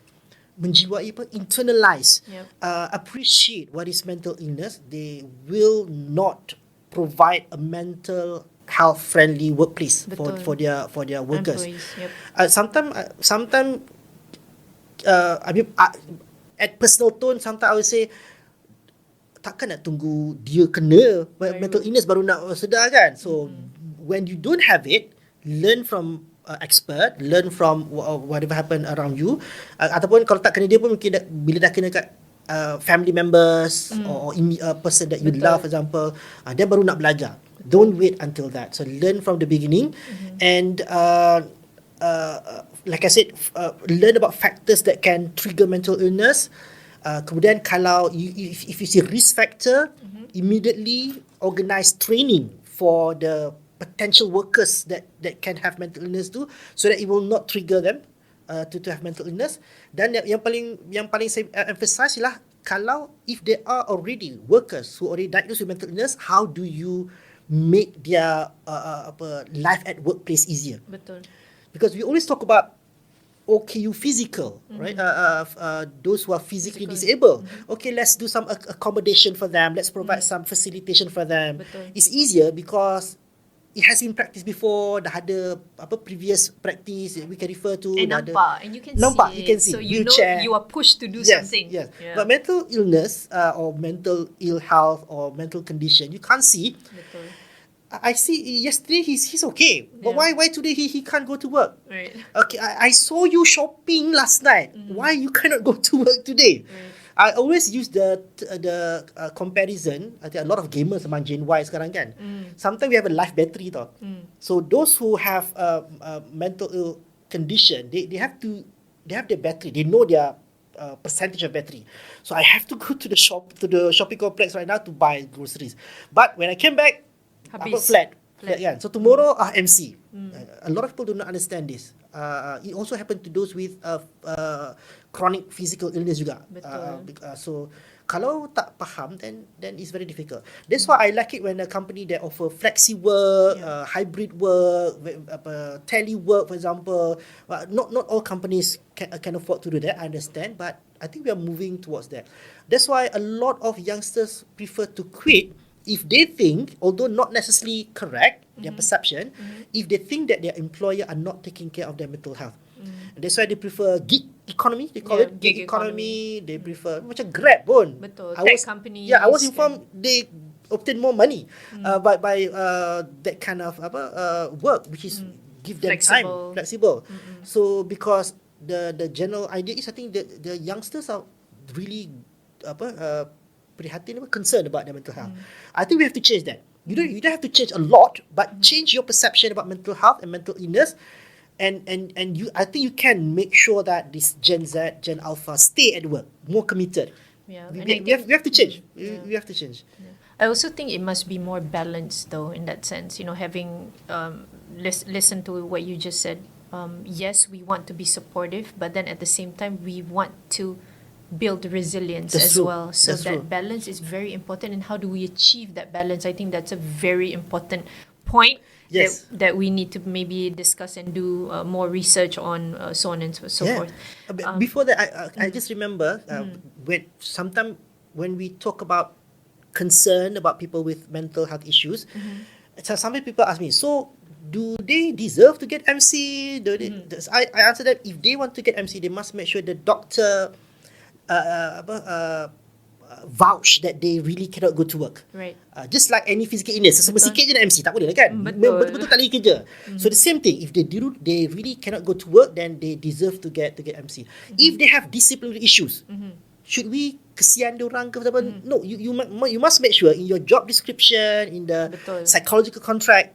menjiwai internalize, appreciate what is mental illness, they will not provide a mental health friendly workplace for their workers. Sometimes I mean, at personal tone, sometimes I would say, takkan nak tunggu dia kena mental illness baru nak sedar kan. So when you don't have it, learn from expert, learn from whatever happen around you, ataupun kalau tak kena dia pun mungkin bila dah kena kat family members or a person that you love, for example, dia baru nak belajar. Don't wait until that. So learn from the beginning, and like I said, learn about factors that can trigger mental illness. Kemudian kalau if you see risk factor, immediately organize training for the potential workers that can have mental illness too, so that it will not trigger them to have mental illness. Dan yang paling saya emphasize ialah if there are already workers who already diagnosed with mental illness, how do you make their life at workplace easier? Betul. Because we always talk about OKU physical, right? Those who are physically disabled. Okay, let's do some accommodation for them. Let's provide some facilitation for them. Betul. It's easier because it has been practiced before. Dah ada previous practice we can refer to. And dah ada- nampak, and you can nampak, see you can it. see. So you Wheelchair. know you are pushed to do Yes, something. yes. Yeah. But mental illness or mental ill health or mental condition, you can't see. Betul. I see yesterday he's okay. But Yeah. why today he can't go to work? Right. Okay, I saw you shopping last night. Why you cannot go to work today? Right. I always use the comparison. I think a lot of gamers among Gen Y sekarang kan. Sometimes we have a life battery tau. So those who have mental ill condition, they have their battery. They know their percentage of battery. So I have to go to the shopping complex right now to buy groceries. But when I came back, Habis. flat Flat. kan. So tomorrow MC. A lot of people do not understand this. It also happened to those with chronic physical illness juga. Betul. So kalau tak faham, then it's very difficult. That's why I like it when a company that offer flexi work, hybrid work, tele work, for example. Not all companies can afford to do that. I understand, but I think we are moving towards that. That's why a lot of youngsters prefer to quit if they think, although not necessarily correct, their perception, if they think that their employer are not taking care of their mental health. And that's why they prefer gig economy, they call Yeah, it gig gig economy. They prefer macam Grab pun. Betul. I Tech was, companies yeah, I was and- informed they obtain more money by that kind of work, which is give them Flexible. time, flexible. So because the general idea is, I think the youngsters are really prihatin, concerned about their mental health. I think we have to change that. You don't have to change a lot, but change your perception about mental health and mental illness, and I think you can make sure that this Gen Z, Gen Alpha stay at work, more committed. Yeah. We, And I we, have, think- we have to change. Yeah. We have to change. I also think it must be more balanced, though, in that sense. You know, having listen to what you just said. Yes, we want to be supportive, but then at the same time, we want to build resilience That's as true. well. So That's that true. balance is very important. And how do we achieve that balance? I think that's a very important point. Yes. That we need to maybe discuss and do more research on, so on and so forth. Before that, I just remember when we talk about concern about people with mental health issues, so some people ask me, so do they deserve to get MC? I answer that if they want to get MC, they must make sure the doctor vouch that they really cannot go to work. Right. Just like any physical illness, semua Betul. sikit je nak MC, tak boleh lah kan? Betul. Betul-betul tak lagi kerja. So the same thing, if they really cannot go to work, then they deserve to get MC. If they have disciplinary issues, should we kesian diorang ke apa? No, you must make sure in your job description, in the Betul. psychological contract,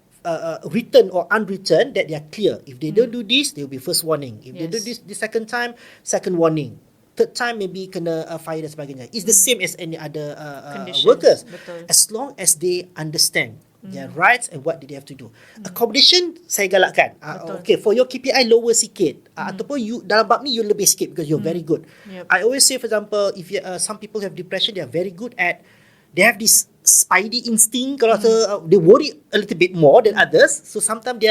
written or unwritten, that they are clear. If they don't do this, there will be first warning. If they do Yes. this the second time, second warning. Third time maybe kena fire dan sebagainya. It's the same as any other Conditions. workers. Betul. As long as they understand their rights and what they have to do. Accommodation saya galakkan. Betul. Okay, for your KPI lower sikit. Ataupun you dalam bab ni you lebih sikit because you're very good. Yep. I always say, for example, if some people have depression, they are very good at, they have this spidey instinct. Kalau they worry a little bit more than others. So sometimes they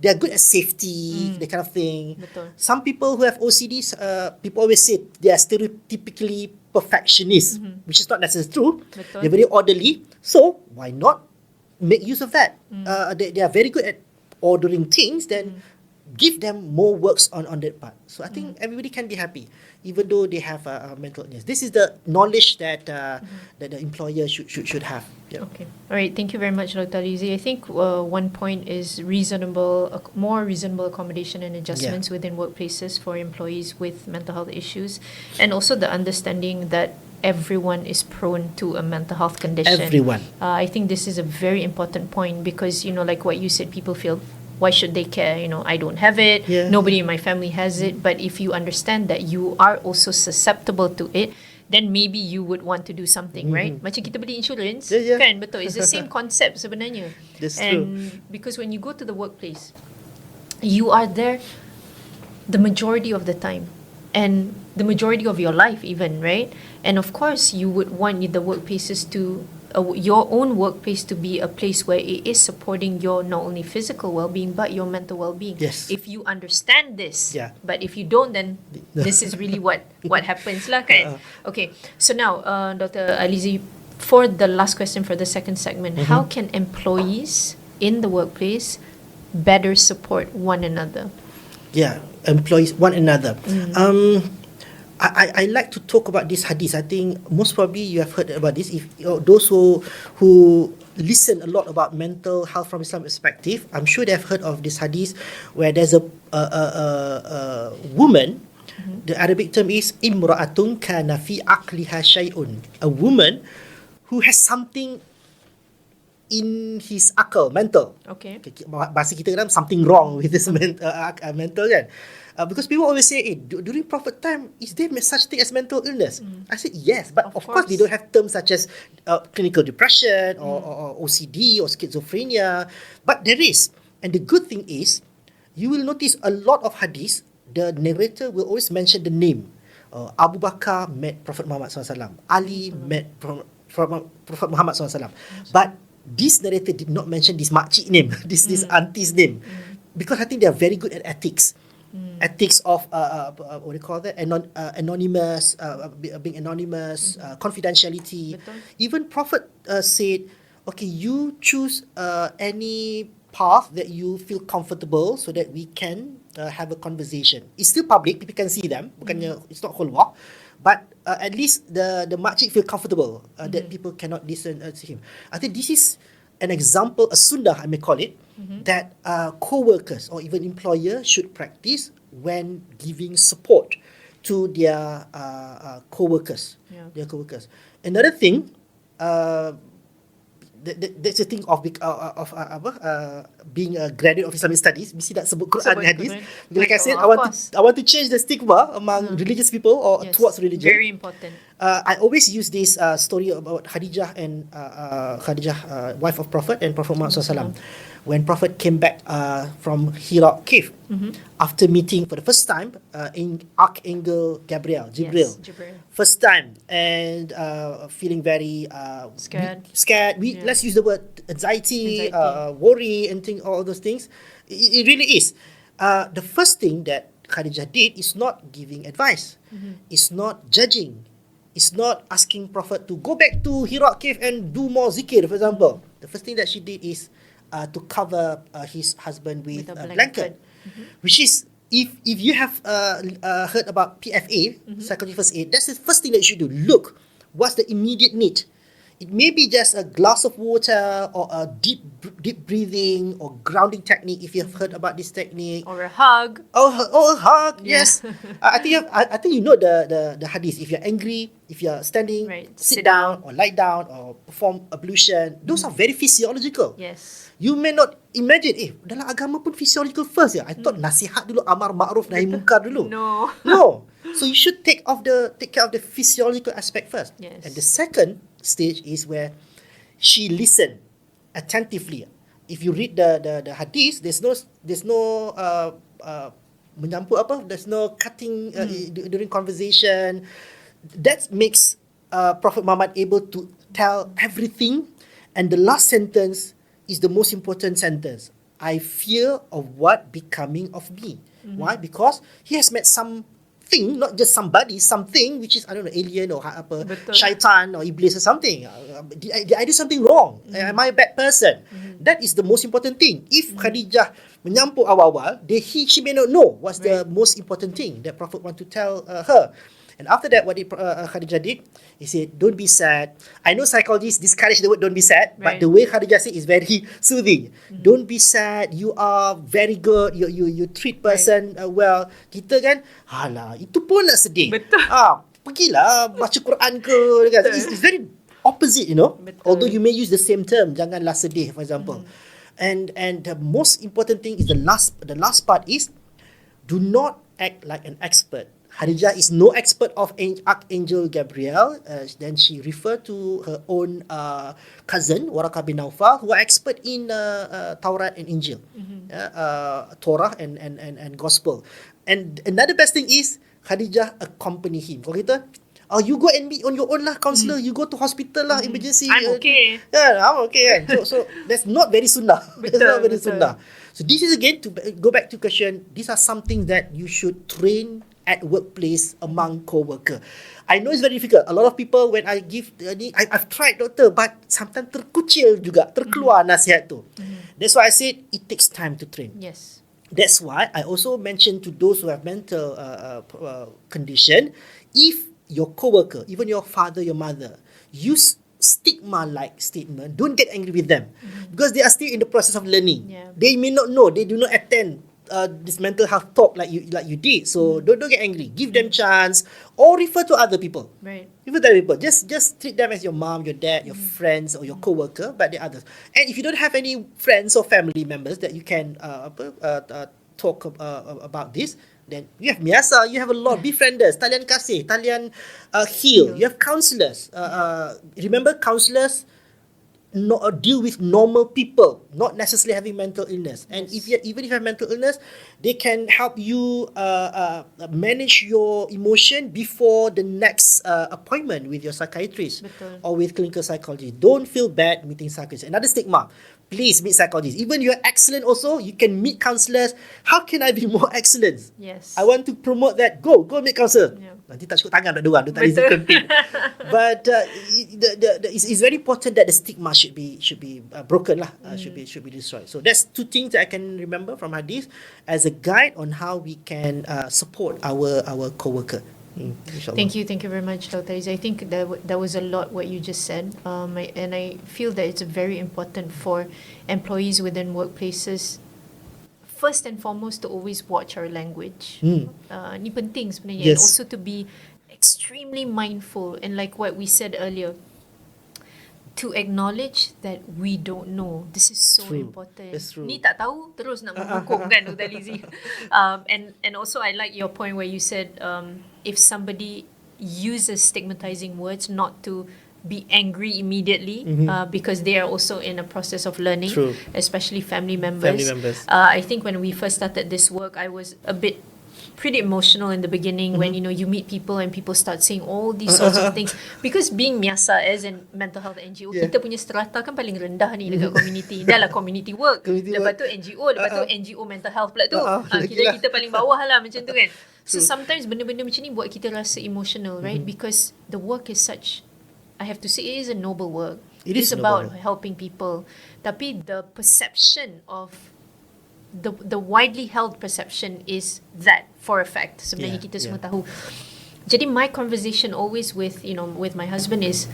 are good at safety, that kind of thing. Betul. Some people who have OCDs, people always say they are stereotypically perfectionist, which is not necessarily true. Betul. They're very orderly. So why not make use of that? They are very good at ordering things. Then give them more works on that part. So I think everybody can be happy, even though they have mental illness. This is the knowledge that that the employer should have. Yeah. Okay. All right. Thank you very much, Dr. Alizi. I think one point is more reasonable accommodation and adjustments within workplaces for employees with mental health issues, and also the understanding that everyone is prone to a mental health condition. Everyone. I think this is a very important point because, you know, like what you said, people feel, why should they care? You know, I don't have it. Yeah. Nobody in my family has it. But if you understand that you are also susceptible to it, then maybe you would want to do something, right? Macam kita beli insurance, Yeah, yeah. kan? Betul. It's the same concept sebenarnya. That's And because when you go to the workplace, you are there the majority of the time and the majority of your life even, right? And of course, you would want the workplaces to, your own workplace to be a place where it is supporting your not only physical well-being but your mental well-being. Yes. If you understand this, Yeah. but if you don't, then this is really what happens lah kan. Okay, so now, Dr. Alizi, for the last question for the second segment, how can employees in the workplace better support one another? Yeah, employees one another. I like to talk about this hadith. I think most probably you have heard about this. If those who listen a lot about mental health from Islam perspective, I'm sure they have heard of this hadith where there's a woman. The Arabic term is imra'atun kana fi aqliha shay'un. A woman who has something in his akal, mental. Okay. Bahasa kita kan something wrong with this mental kan. Because people always say, during Prophet time, is there such thing as mental illness? I said yes, but of course they don't have terms such as clinical depression or OCD or schizophrenia, but there is. And the good thing is, you will notice a lot of hadiths, the narrator will always mention the name. Abu Bakar met Prophet Muhammad SAW. Ali met Prophet Muhammad SAW. But this narrator did not mention this makcik name, this auntie's name, because I think they are very good at ethics. Ethics of what do you call that? Anonymous, being anonymous, confidentiality. Betul. Even Prophet said, okay, you choose any path that you feel comfortable so that we can have a conversation. It's still public, people can see them. Bukannya it's not whole walk, but at least the makcik feel comfortable that people cannot listen to him. I think this is an example, a sunnah I may call it, that co-workers or even employer should practice when giving support to their co-workers. Yeah. Their co-workers. Another thing, that's the thing of being a graduate of Islamic studies. Mesti nak sebut Quran and hadis. Like I said, I want to change the stigma among religious people or towards religion. Very important. I always use this story about Khadijah and wife of Prophet and Prophet Muhammad SAW. When Prophet came back from Hira cave after meeting for the first time in Archangel Jibril. Yes, Jibril. First time, and feeling very Scared. Let's use the word anxiety. Worry, and all those things. It really is. The first thing that Khadijah did is not giving advice. It's not judging. It's not asking Prophet to go back to Hira cave and do more zikir, for example. The first thing that she did is to cover his husband with a blanket. Which is, if you have heard about PFA, Psychology First Aid, that's the first thing that you should do. Look, what's the immediate need? It may be just a glass of water or a deep breathing or grounding technique, if you have heard about this technique. Or a hug. Oh, a hug, yes. I think you know the hadith. If you're angry, if you're standing, sit down or lie down or perform ablution, those are very physiological. Yes. You may not imagine, dalam agama pun physiological first ya. I thought nasihat dulu, amar ma'ruf nahi munkar dulu. No. So you should take care of the physiological aspect first. Yes. And the second stage is where she listened attentively. If you read the hadith, there's no menyampuk apa, there's no cutting during conversation. That makes Prophet Muhammad able to tell everything, and the last sentence is the most important sentence. I fear of what becoming of me. Why? Because he has met something, not just somebody, something which is, I don't know, alien or apa, syaitan or iblis or something. Did I do something wrong? Am I a bad person? That is the most important thing. If Khadijah menyampuk awal-awal, she may not know what's the most important thing that Prophet want to tell her. And after that, what Khadijah did, he said, don't be sad. I know psychologists discourage the word don't be sad, but the way Khadijah said is very soothing. Don't be sad. You are very good. You treat person well. Kita kan, halah, itu pun nak sedih. Betul. Pergilah baca Quran ke. It's very opposite, you know. Betul. Although you may use the same term, janganlah sedih, for example. And the most important thing is the last part is, do not act like an expert. Khadijah is no expert of Archangel Gabriel. Then she referred to her own cousin, Waraqah bin Nawfal, who are expert in Taurat and Injil, Torah and Gospel. And another best thing is, Khadijah accompany him. Kalau kita, Oh, you go and meet on your own lah, counselor. You go to hospital lah, emergency. I'm okay. Yeah, I'm okay. Kan? So that's not very sunnah. That's not very sunnah. So this is again to go back to question. These are something that you should train at workplace among co-worker. I know it's very difficult. A lot of people when I give I've tried doctor, but sometimes terkucil juga, terkeluar nasihat tu. That's why I said it takes time to train. Yes. That's why I also mentioned to those who have mental condition, if your co-worker, even your father, your mother, use stigma-like statement, don't get angry with them because they are still in the process of learning. Yeah. They may not know, they do not attend this mental health talk like you did. So don't get angry. Give them chance or refer to other people. Right. Refer to other people. Just treat them as your mom, your dad, your friends or your co-worker, but the others. And if you don't have any friends or family members that you can talk about this, then you have MIASA, you have a lot of befrienders, talian kasih, talian heal. You have counselors. Remember, counselors deal with normal people, not necessarily having mental illness. And even if you have mental illness, they can help you manage your emotion before the next appointment with your psychiatrist or with clinical psychologist. Don't feel bad meeting psychologists. Another stigma. Please meet psychologists. Even you're excellent also, you can meet counselors. How can I be more excellent? Yes. I want to promote that. Go meet counselor. Yeah. Nanti tak cukup tangan dah dua, tak ada campaign. But it's very important that the stigma should be broken lah, should be destroyed. So that's two things that I can remember from hadith as a guide on how we can support our co-worker. Thank you very much, Dr. Alizi. I think that was a lot what you just said, and I feel that it's very important for employees within workplaces, first and foremost, to always watch our language. Ni penting sebenarnya, and also to be extremely mindful, and like what we said earlier, to acknowledge that we don't know. This is so important. That's true. Ni tak tahu terus nak menghukum kan, Dr. Alizi. And also I like your point where you said if somebody uses stigmatizing words, not to be angry immediately because they are also in a process of learning, especially family members. I think when we first started this work, I was a bit pretty emotional in the beginning when you meet people and people start saying all these sorts of things, because being MIASA as in mental health NGO, kita punya strata kan paling rendah ni dekat community. Dah lah community work, lepas tu NGO, lepas tu NGO mental health pula tu. Kita paling bawah lah macam tu kan. So sometimes benda-benda macam ni buat kita rasa emotional, right? Because the work is such, I have to say, it is a noble work. It is about helping people. Tapi the perception of the widely held perception is that for a fact. Sebenarnya kita semua tahu. Jadi my conversation always with my husband is,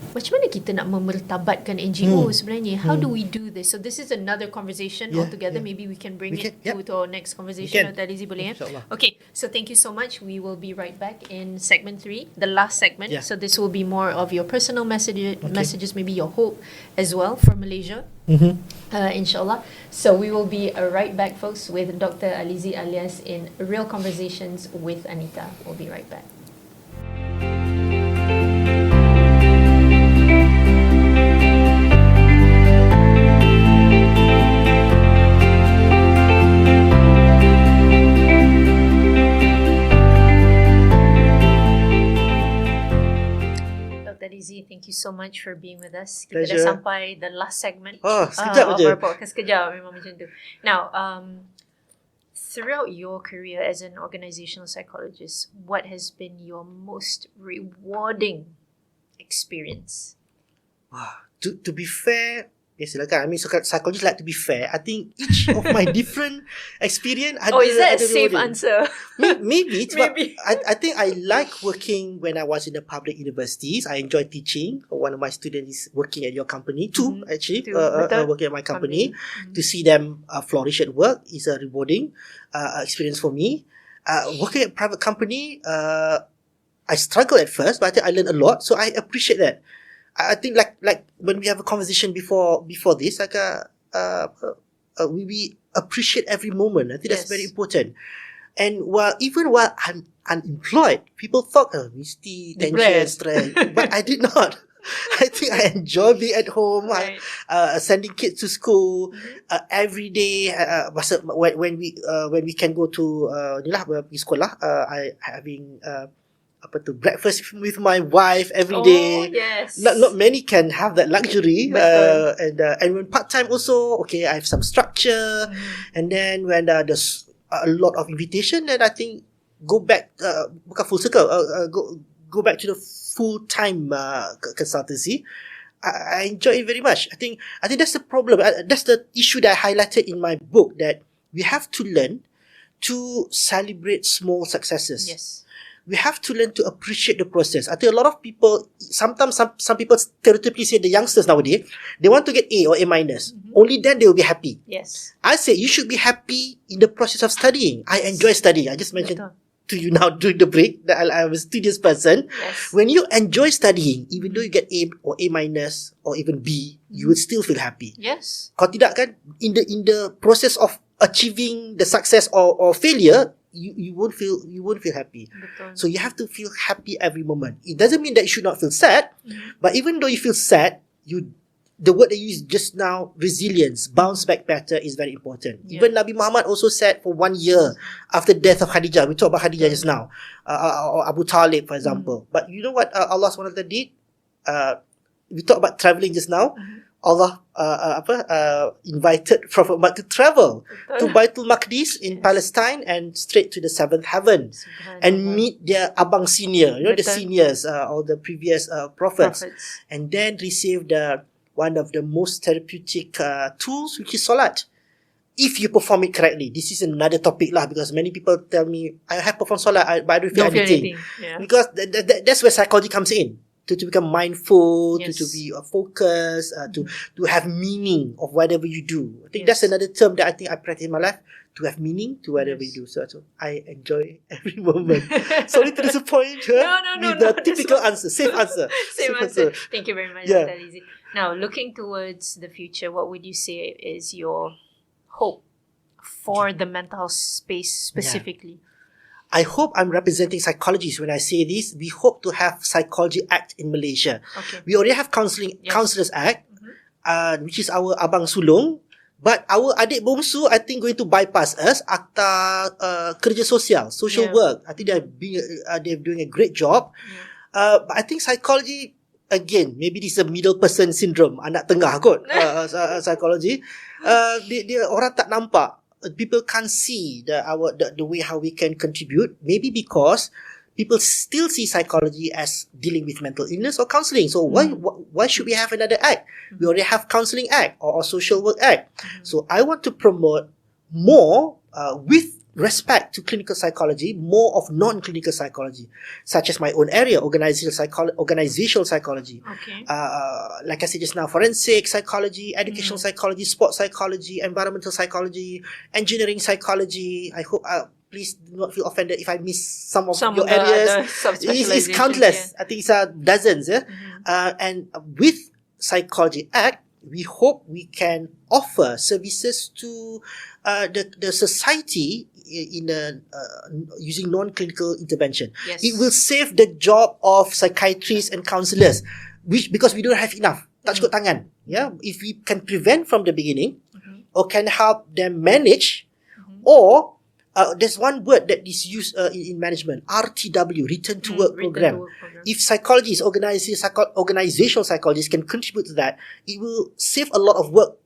macam mana kita nak memertabatkan NGO sebenarnya? How do we do this? So this is another conversation altogether. Maybe we can bring it to our next conversation. Dr. Alizi, boleh? Okay, so thank you so much. We will be right back in segment 3, the last segment. So this will be more of your personal messages, maybe your hope as well for Malaysia. Inshallah. So we will be right back, folks, with Dr. Alizi Alias in Real Conversations with Anita. We'll be right back. Alizi, thank you so much for being with us. Kita dah sampai the last segment sekejap of je. our podcast. Sekejap, memang macam tu. Now, throughout your career as an organizational psychologist, what has been your most rewarding experience? To be fair, silakan. I mean, psychologists like to be fair. I think each of my different experience ada. Is that a safe rewarding answer? Maybe. Maybe. I think I like working when I was in the public universities. I enjoy teaching. One of my students is working at your company. Two, actually, working at my company. To see them flourish at work is a rewarding experience for me. Working at private company, I struggled at first, but I think I learned a lot. So I appreciate that. I think like when we have a conversation before this, like we appreciate every moment. I think that's very important. And even while I'm unemployed, people thought, Misty, tension, stress, but I did not. I think I enjoy being at home, sending kids to school every day. When we can go to pergi sekolah, I having breakfast with my wife every Oh, day. yes. Not many can have that luxury. Betul. And when part time also, okay, I have some structure. And then when there's a lot of invitation, then I think go back, bukan full circle, go back to the full time consultancy. I enjoy it very much. I think that's the problem. That's the issue that I highlighted in my book, that we have to learn to celebrate small successes. Yes. We have to learn to appreciate the process. I think a lot of people, sometimes some people stereotypically say the youngsters nowadays, they want to get A or A minus. Only then they will be happy. Yes. I say you should be happy in the process of studying. I enjoy studying. I just mentioned Betul. to you now during the break that I'm a studious person. Yes. When you enjoy studying, even though you get A or A minus or even B, you will still feel happy. Yes. Kalau tidak kan, in the process of achieving the success or failure, you won't feel happy. Betul. So you have to feel happy every moment. It doesn't mean that you should not feel sad, but even though you feel sad, the word that you used just now, resilience, bounce back better, is very important. Yeah. Even Nabi Muhammad also said for 1 year after the death of Khadijah. We talked about Khadijah just now, or Abu Talib, for example. But you know what Allah SWT did? We talked about traveling just now. Allah invited Prophet Muhammad to travel to Baitul Maqdis in Palestine and straight to the seventh heaven and meet their abang senior, the Betul. seniors, all the previous prophets, and then receive one of the most therapeutic tools, which is solat. If you perform it correctly. This is another topic lah, because many people tell me, I have performed solat, but I don't feel anything. Yeah. Because that's where psychology comes in. To become mindful, Yes. to be focused, to have meaning of whatever you do. I think Yes. that's another term that I think I practice in my life, to have meaning to whatever Yes. you do. So I enjoy every moment. Sorry to disappoint her No, with the that's typical fine. answer, safe answer. Same answer. Thank you very much, Yeah. Dr. Alizi. Now, looking towards the future, what would you say is your hope for the mental space specifically? I hope I'm representing psychologists when I say this. We hope to have Psychology Act in Malaysia. Okay. We already have Counsellors Act, which is our abang sulung. But our adik bongsu, I think, going to bypass us. Akta Kerja Sosial, social Yeah. work. I think they're doing a great job. But I think psychology, again, maybe this is a middle person syndrome, anak tengah kot, psychology. Dia orang tak nampak. People can't see the way how we can contribute. Maybe because people still see psychology as dealing with mental illness or counselling. So why should we have another act? We already have Counselling Act or Social Work Act. So I want to promote more with respect to clinical psychology, more of non-clinical psychology, such as my own area, organizational psychology. Okay. Like I said just now, forensic psychology, educational psychology, sports psychology, environmental psychology, engineering psychology. I hope, please do not feel offended if I miss some of your of the areas. other It's subspecializations, countless. yeah. I think it's dozens. Yeah? And with Psychology Act, we hope we can offer services to the society in using non-clinical intervention. Yes. It will save the job of psychiatrists and counsellors, because we don't have enough. Tak cukup tangan. Yeah, if we can prevent from the beginning, or can help them manage, or there's one word that is used in management, RTW, Return to Work Program. If psychologists, organizational psychologists can contribute to that, it will save a lot of work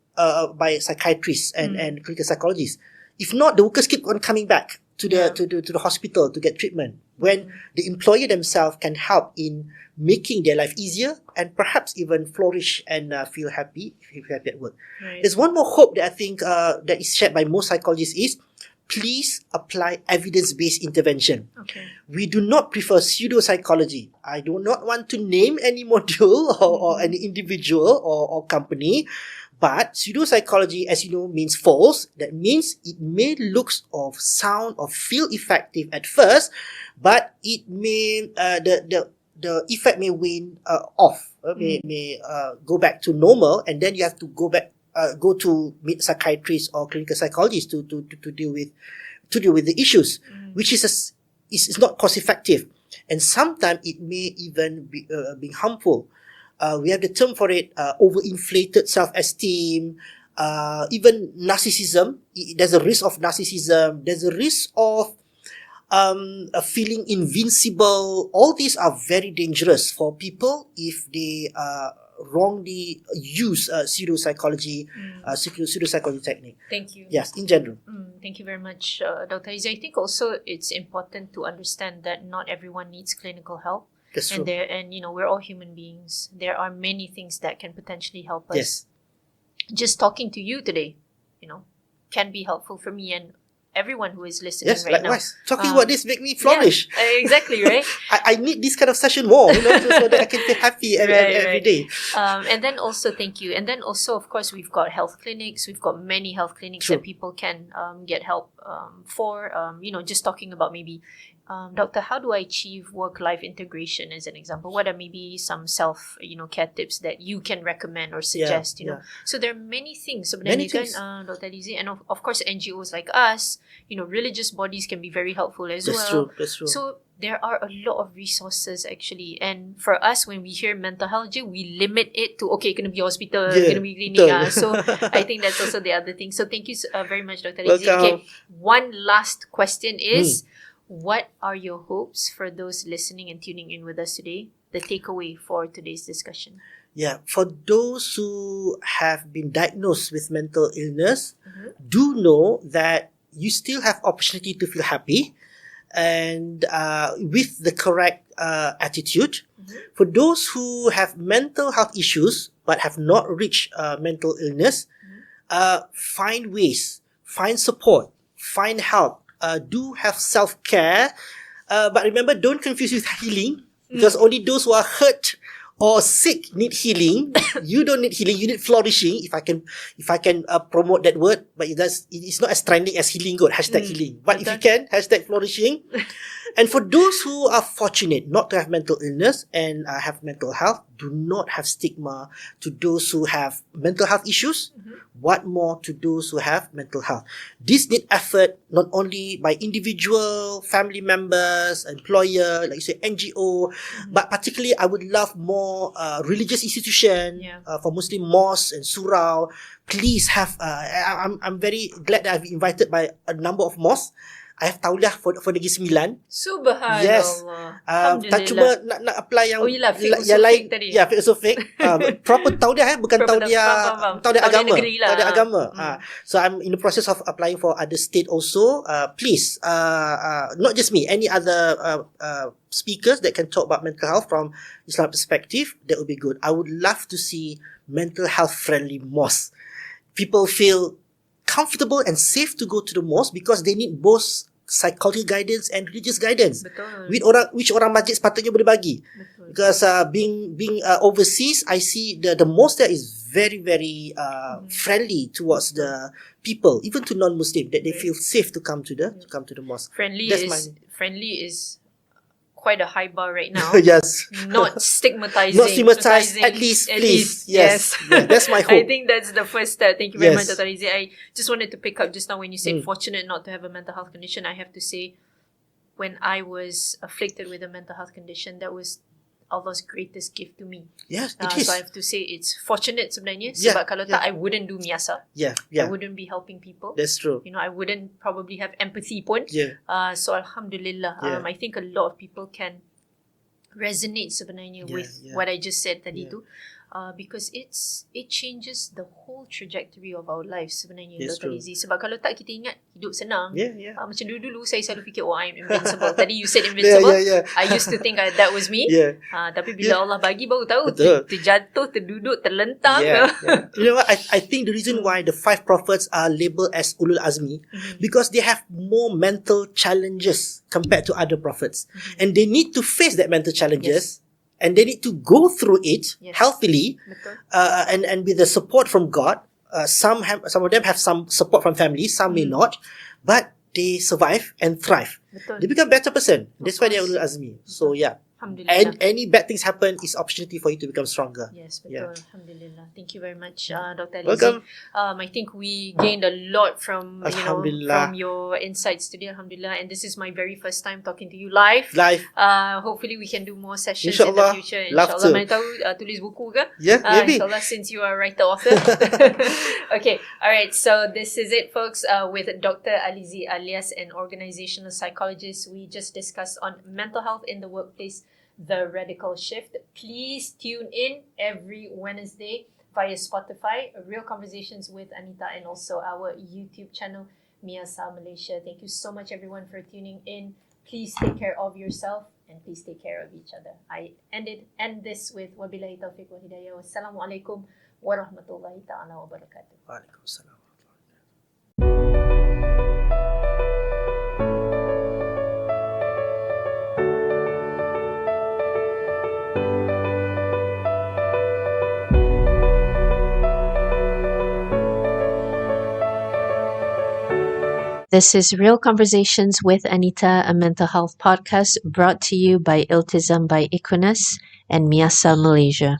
by psychiatrists and clinical psychologists. If not, the workers keep on coming back to the hospital to get treatment, when the employer themselves can help in making their life easier and perhaps even flourish and feel happy at work. Right. There's one more hope that I think that is shared by most psychologists is, please apply evidence-based intervention. Okay. We do not prefer pseudo-psychology. I do not want to name any module or any individual or company, but pseudo-psychology, as you know, means false. That means it may look or sound or feel effective at first, but it may the effect may wane off, may go back to normal, and then you have to go to meet psychiatrists or clinical psychologists to deal with the issues, which is not cost effective, and sometimes it may even be harmful. We have the term for it, overinflated self-esteem, even narcissism. There's a risk of narcissism. There's a risk of feeling invincible. All these are very dangerous for people if they wrongly use pseudopsychology technique. Thank you. Yes, in general. Thank you very much, Dr. Alizi. I think also it's important to understand that not everyone needs clinical help. That's true. And we're all human beings. There are many things that can potentially help us. Yes. Just talking to you today, can be helpful for me and everyone who is listening Yes, right likewise. now. Talking about this make me flourish. Yeah, exactly, right? I need this kind of session more, so that I can feel happy every day. And then also, thank you. And then also, of course, we've got health clinics. We've got many health clinics True. that people can get help for. Just talking about maybe, doctor, how do I achieve work-life integration as an example? What are maybe some care tips that you can recommend or suggest, Yeah. So there are many things. Many Sebenarnya things. kan, Dr. Alizi, and of course NGOs like us, religious bodies can be very helpful as well. That's true. So there are a lot of resources actually, and for us, when we hear mental health, we limit it to kena pergi hospital, Yeah, kena pergi clinic. betul. So I think that's also the other thing. So thank you very much, Dr. Alizi. Welcome. Okay, one last question is, what are your hopes for those listening and tuning in with us today? The takeaway for today's discussion. Yeah, for those who have been diagnosed with mental illness, do know that you still have opportunity to feel happy, and with the correct attitude. For those who have mental health issues but have not reached mental illness, find ways, find support, find help. Do have self-care, but remember, don't confuse with healing, because only those who are hurt or sick need healing. You don't need healing, you need flourishing, if I can promote that word, but it's not as trending as healing good, #healing, but if you can, #flourishing. And for those who are fortunate not to have mental illness and have mental health, do not have stigma to those who have mental health issues. What more to those who have mental health? This need effort not only by individual, family members, employer, like you say, NGO, but particularly I would love more religious institution, for Muslim mosques and surau. Please have, I'm very glad that I've been invited by a number of mosques. I have tauliah for Negeri Sembilan. Subhanallah. Yes. Tak cuma nak apply yang yang lain tadi. Ya, filsufik. Proper tauliah, bukan tauliah agama. Negeri lah. Tauliah agama. So I'm in the process of applying for other state also. Please, not just me, any other speakers that can talk about mental health from Islam perspective, that would be good. I would love to see mental health friendly mosques. People feel comfortable and safe to go to the mosque because they need both psychological guidance and religious guidance. Betul. Which orang masjid sepatutnya boleh bagi. Betul. Because being overseas, I see the mosque there is very, very friendly towards the people, even to non-Muslim, that they feel safe to come to the mosque. Friendly is quite a high bar right now. Yes. Not stigmatizing. Not stigmatized, at least, please. Yes. Yeah, that's my hope. I think that's the first step. Thank you very much, Yes. Dr. Alizi. I just wanted to pick up just now when you said fortunate not to have a mental health condition. I have to say, when I was afflicted with a mental health condition, that was Allah's greatest gift to me. Yes, it is. So I have to say it's fortunate sebenarnya. Yeah, Sebab kalau tak, I wouldn't do MIASA. Yeah. I wouldn't be helping people. That's true. I wouldn't probably have empathy pun. Yeah. So Alhamdulillah, Yeah. I think a lot of people can resonate sebenarnya with what I just said tadi tu. Because it changes the whole trajectory of our lives sebenarnya, Yes, Dr. true. Alizi. Sebab kalau tak, kita ingat hidup senang. Yeah. Macam dulu saya selalu fikir, I'm invincible. Tadi you said invincible. Yeah. I used to think that was me. Yeah. Tapi bila Allah bagi, baru tahu Betul. terjatuh, terduduk, terlentang. Yeah. You know what? I think the reason why the 5 prophets are labeled as Ulul Azmi, because they have more mental challenges compared to other prophets. And they need to face that mental challenges. And they need to go through it healthily, Betul. and with the support from God. Some of them have some support from family, some may not, but they survive and thrive. Betul. They become better person. That's why they are Ulul Azmi. So yeah. Alhamdulillah. And any bad things happen is opportunity for you to become stronger. Yes, betul. Yeah. Alhamdulillah. Thank you very much, Dr. Alizi. Welcome. I think we gained a lot from Alhamdulillah. from your insights today. Alhamdulillah. And this is my very first time talking to you live. Live. Hopefully we can do more sessions InsyaAllah. in the future. Love InsyaAllah. to. Mana tahu tulis buku ke? Yeah, maybe. InsyaAllah, since you are a writer author. Okay. All right. So this is it, folks. With Dr. Alizi Alias, an organizational psychologist, we just discussed on mental health in the workplace, the radical shift. Please tune in every Wednesday via Spotify, Real Conversations with Anita, and also our YouTube channel, MIASA Malaysia. Thank you so much, everyone, for tuning in. Please take care of yourself and please take care of each other. I end this with wabillahi taufiq wa hidayah. Wassalamualaikum warahmatullahi ta'ala wabarakatuh. Waalaikumsalam. This is Real Conversations with Anita, a mental health podcast brought to you by Iltizam by Equinus and MIASA Malaysia.